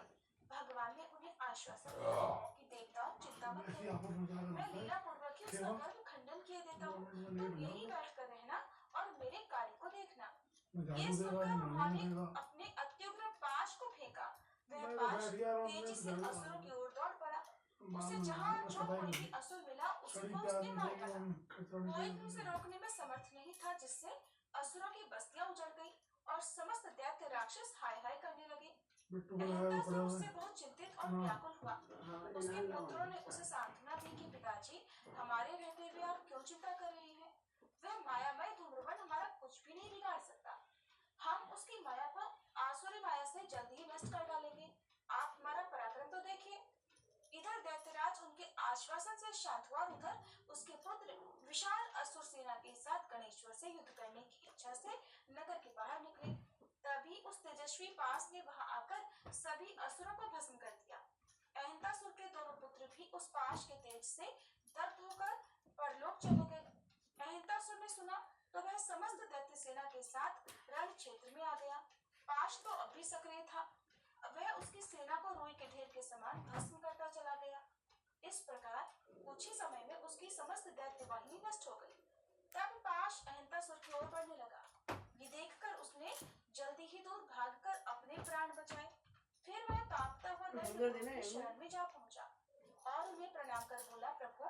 भगवान ने उन्हें आश्वासन दिया कि देवताओं चिंता मत ऐसी करो, आपस में ज़्यादा मैं लगता है। लीला पूर्वक ही उसका गर्भ खंडन किए देता हूँ, तुम यही बैठ कर रहना और मेरे कार्य को देखना। ये झाड़ू देगा, सुनकर उन्होंने देगा। अपने अत्युग्र पाश को फेंका। वह मैं तो पाश बैठ गया और तेजी से मैं असुरों की ओर दौड़ पड़ा। उसे मालूम जहाँ नहीं, जो पता ही कोई नहीं। भी असुर मिला उसी सड़ी को प्याज उसने मार मिलेगी, डाला। हम कचौड़ी कोई देंगे। भी उसे रोकने में समर्थ नहीं था, जिससे असुरों की बस्तियां उजड़ गई और समस्त दैत्य राक्षस हाय हाय करने लगे। बिट्टू को लगाया अहंतासुर पड़ा उससे है। बहुत चिंतित और हाँ। व्याकुल हुआ। हाँ, उसके ये ना पुत्रों ने उसे सांत्वना दी कि पिताजी, हमारे रहते हुए आप क्यों चिंता कर रहे हैं? वह मायामय धूम्रवर्ण हमारा कुछ भी नहीं बिगाड़ सकता। हम उसकी माया को आसुरी माया से जल्द ही नष्ट कर डालेंगे। आप हमारा पराक्रम तो देखिए। इधर दैत्यराज उनके आश्वासन से शांत हुआ और उधर उसके पुत्र विशाल असुर सेना के साथ गणेश्वर से युद्ध करने की इच्छा से नगर के बाहर निकले। तभी उस तेजस्वी पास ने वहां आकर सभी असुरों को भस्म कर दिया। अहंतासुर के दोनों पुत्र भी उस पाश के तेज से दग्ध होकर परलोक चले गए। अहंतासुर ने सुना तो वह समस्त दैत्य सेना के साथ रण क्षेत्र में आ गया। पाश तो अब भी सक्रिय था। वह उसकी सेना को रुई के ढेर के समान भस्म करता चला गया। इस प्रकार कुछ ही समय में उसकी समस्त दैत्य वाहिनी नष्ट हो गई। तब पाश अहंतासुर की ओर बढ़ने लगा। ये देखकर उसने जल्दी ही दूर भागकर अपने प्राण बचाए। फिर वह कांपता हुआ दैत्य की शरण में जा पहुंचा और उन्हें प्रणाम कर बोला, प्रभु,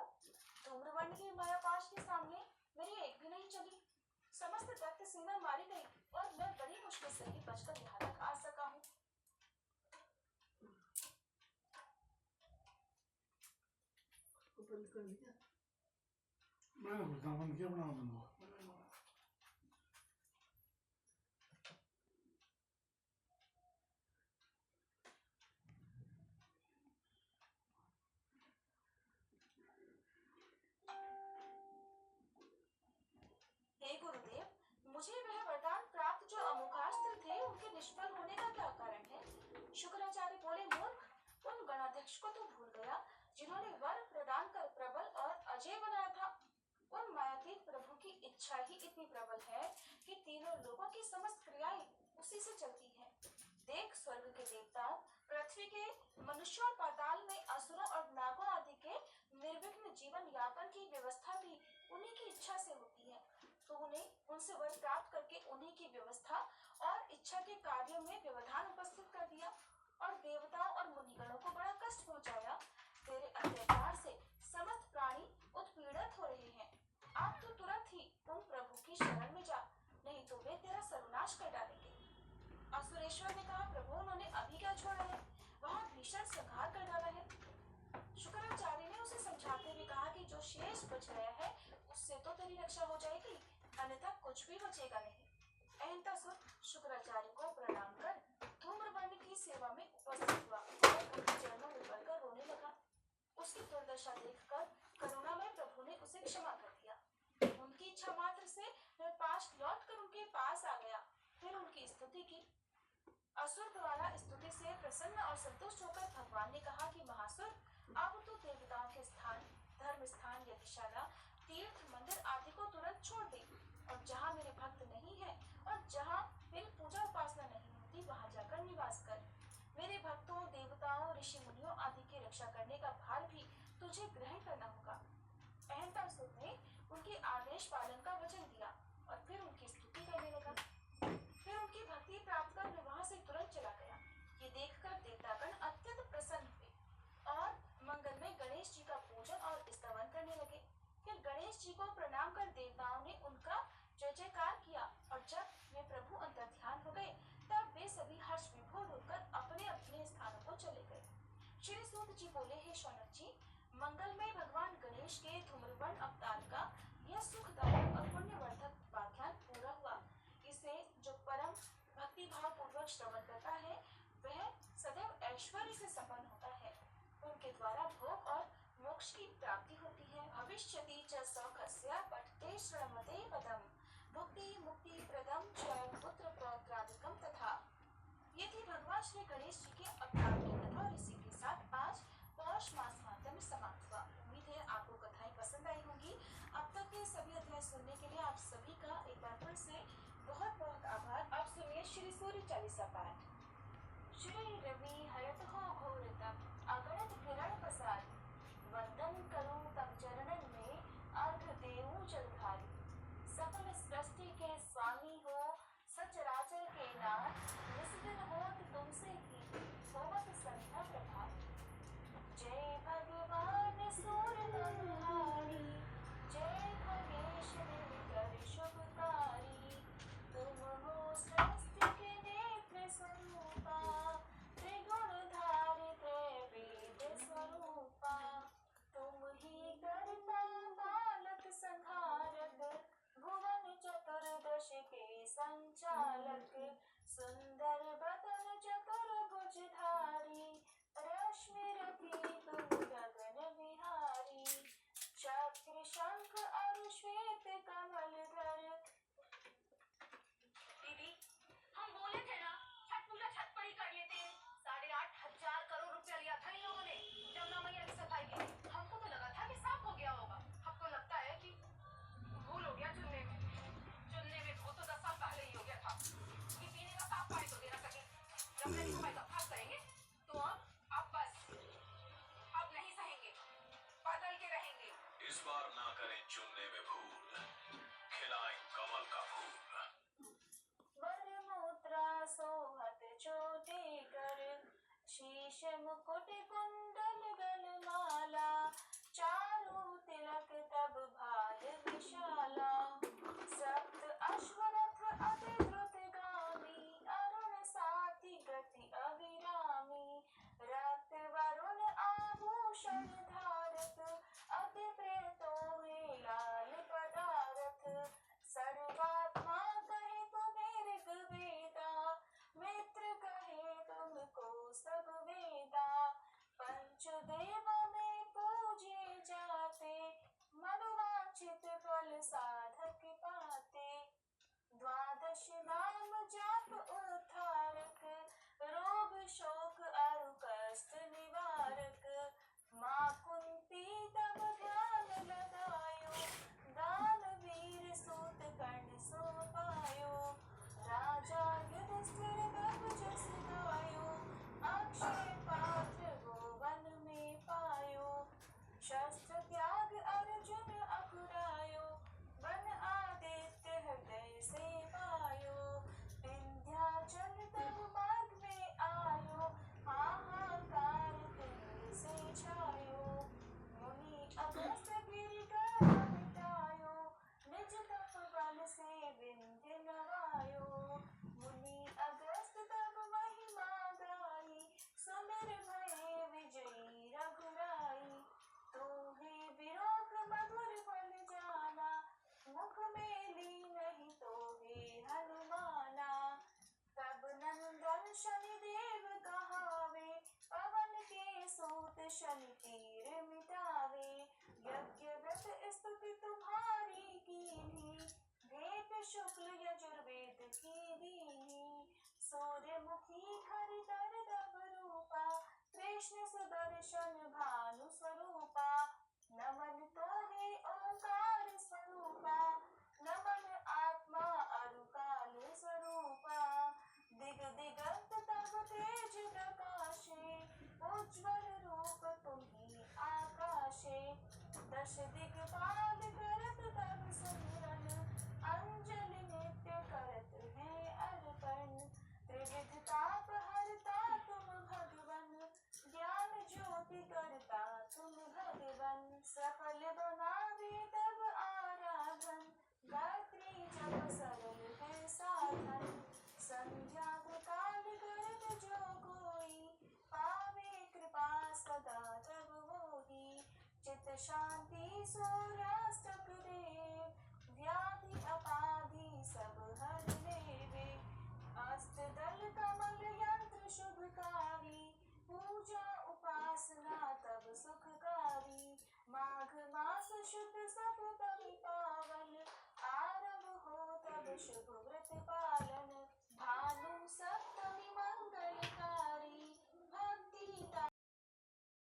धूम्रवर्ण की माया पाश के सामने मेरी एक भी नहीं चली। समस्त दैत्य सेना मारी गई और मैं बड़ी मुश्किल से ही बचकर यहाँ तक आ सका हूँ। बंद कर दिया। मैंने कुछ दामन किया बना दूंगा। हे गुरुदेव, मुझे वह वरदान प्राप्त जो अमोघास्त्र थे उनके निष्फल होने का क्या कारण है? शुक्राचार्य बोले, मूर्ख, उन गणाध्यक्ष को तो भूल गया जिन्होंने वर प्रदान कर प्रबल और अजय बनाया था। उन मायातीत प्रभु की इच्छा ही इतनी प्रबल है कि तीनों लोगों की समस्त क्रियाएं उसी से चलती हैं। देख, स्वर्ग के देवताओं, पृथ्वी के मनुष्यों और पाताल में असुरों और नागों आदि के निर्विघ्न जीवन यापन की व्यवस्था भी उन्हीं की इच्छा से होती है। तो उन्हें उनसे वर प्राप्त करके उन्हीं की व्यवस्था और इच्छा के कार्यों में व्यवधान उपस्थित कर दिया और देवताओं और मुनिगणों को बड़ा कष्ट पहुंचाया। तेरे अत्याचार से समस्त प्राणी उत्पीड़ित हो रहे हैं। आप तो तुरंत ही उन प्रभु की शरण में जा, नहीं तो वे तेरा सर्वनाश कर डालेंगे। असुरेश्वर ने कहा, प्रभु, उन्होंने अभी क्या छोड़ा है? वहाँ भीषण संहार कर डाला है। शुक्राचार्य ने उसे समझाते हुए कहा कि जो शेष बच गया है उससे तो तेरी रक्षा हो जाएगी, अन्यथा कुछ भी बचेगा नहीं। अहंतासुर शुक्राचार्य को प्रणाम कर धूम्रवर्ण की सेवा में उपस्थित हुआ और उनके चरणों में पड़कर रोने लगा। उसकी दुर्दशा देखकर करुणामय प्रभु ने उसे क्षमा कर दिया। उनकी इच्छा मात्र से वह पाश लौटकर उनके पास आ गया। फिर उनकी स्तुति की। असुर द्वारा स्तुति से प्रसन्न और संतुष्ट होकर भगवान ने कहा कि महासुर, अब तो देवताओं के स्थान, धर्म स्थान, यज्ञशाला, तीर्थ, मंदिर आदि को तुरंत छोड़ दे और जहाँ मेरे भक्त नहीं है और जहाँ मेरी पूजा उपासना नहीं होती वहाँ जाकर निवास कर। मेरे भक्तों, देवताओं, ऋषि मुनियों आदि की रक्षा करने का भार भी तुझे ग्रहण करना होगा। अहंतासुर ने उनके आदेश पालन का वचन दिया और फिर उनकी स्तुति करने लगा। फिर उनकी भक्ति प्राप्त कर वहां से तुरंत चला गया। ये देखकर देवतागण अत्यंत प्रसन्न हुए और मंगल में गणेश जी का पूजन और स्तवन करने लगे। फिर गणेश जी को प्रणाम कर देवताओं ने उनका जय जयकार किया और जब वे प्रभु अंतर्ध्यान हो गए तब वे सभी हर्ष विभोर होकर अपने अपने स्थानों को चले गए। श्री सूत जी बोले, हे शौनक जी, मंगल में भगवान गणेश के धूम्रवर्ण अवतार का यह सुखदायक और पुण्यवर्धक उपाख्यान पूरा हुआ। भागवत श्रवण करता है वह सदैव ऐश्वर्य से संपन्न होता है। उनके द्वारा भोग और मोक्ष की प्राप्ति होती है। भविष्यति च सौखस्य पठते श्रवते पदम भुक्ति मुक्ति प्रदम च पुत्र पौत्रादिकम तथा। ये थी भगवान श्री गणेश जी के अवतार की कथा और इसी के साथ आज पौष मास माध्यम समाप्त हुआ। उम्मीद है आपको कथाएं पसंद आई होंगी। अब तक के सभी अध्याय सुनने के लिए आप सभी का एक बार फिर से बहुत बहुत आभार। आप सुनिए श्री सूर्य चालीसा पाठ। श्री रवि हरतः घोरतम अगणित किरण प्रसाद वंदन करूं तब चरणन में अर्घ देऊं जलधारी। सकल सृष्टि के स्वामी हो सचराचर के नाथ निस्दिन होत तुमसे की होवत संध्या प्रभात। जय भगवान सूरतमहारी जय खगेश निमितर शुभकारी। तुम हो सृष्टि के नेत्र स्वरूपा त्रिगुणधारी त्रैवेद स्वरूपा। तुम ही करता बालक संहारक भुवन चतुर्दश के संचालक। सुंदर बदन चतुर्भुजधारी रश्मि रथी तुम गगन विहारी। चक्र शंख और श्वेत कमलधर। दीदी हम बोले थे ना छठ पूजा छठ पर ही कर लेते हैं। 8,500 करोड़ रुपया लिया था इन लोगों ने जमुना मैया की सफाई के लिए। हमको तो लगा था कि साफ हो गया होगा। अब तो लगता है कि भूल हो गया चुनने में भूल तो 10 साल पहले ही हो गया था। ये पीने का साफ पानी तो दे ना सके। जब नहीं सफाई का भाग करेंगे तो अब बस अब नहीं सहेंगे बदल के रहेंगे। इस बार ना करें चुनने में भूल खिलाएं कमल का फूल। वर मुद्रा सोहत चोटी कर शीश मुकुट कुंडल गलमाला। चारु तिलक तब भाल विशाला। सप्त अश्वरथ अति द्रुतगामी अरुण साथी गति अविरामी। रक्त वरुण आभूषण धारत अति प्रेतो लाल पदारथ। सर्वात्मा कहे तुम्हें ऋग्वेदा मित्र कहे तुमको सब वेदा। पंचदेव में पूजे जाते मनोवांछित फल साधक पाते। द्वादश नाम जाप उद्धारक रोग शोक अरु कष्ट निवारक। माँ कुंती तब ध्यान लगायो दान वीर सूत कंठ सो पायो। राजा युधिष्ठिर तब जस गायो अक्षय पात्र वो वन में पायो। शस्त्र त्याग अर्जुन अकुरायो वन आदित्य हृदय से पायो। विंध्याचल तब मार्ग में आयो हाहाकार तुम से छायो। मुनि अगस्त गिरि गर्भ मिटायो निज तप बल से विंध्य नवायो। मुनि अगस्त तब महिमा गाई सुमिर भये विजयी रघुराई। तूहे विरोध मधुर फल जाना मुख में ली नहीं तोहे हनुमाना। तब नंदन शनि देव कहावे पवन के सूत शनि तीर मिटावे। यज्ञ व्रत स्तुति तुम्हारी कीन्ही भेंट शुक्ल यजुर्वेद की दीनी। सूर्यमुखी हरिधर तब रूपा कृष्ण सुदर्शन भानु स्वरूपा। नमन तोहे ओंकार स्वरूपा नमन आत्मा अरुकाल स्वरूपा। दिग दिगंत तब तेज प्रकाशे उज्ज्वल रूप तुम्ही आकाशे। दश दिग्पाल करत तब सुमिरन अंजलि नित्य करत हैं अर्पण। त्रिविध ताप हरता तुम भगवन ज्ञान ज्योति करता तुम भगवन। सफल बनावे तब आराधन गायत्री जप सरल है साधन। संध्या काल करत जो कोई पावे कृपा सदा तब होई। चित शांति सूर्यास्तक देव व्याधि अपाधि सब हर लेवे। अस्त दल कमल शुभ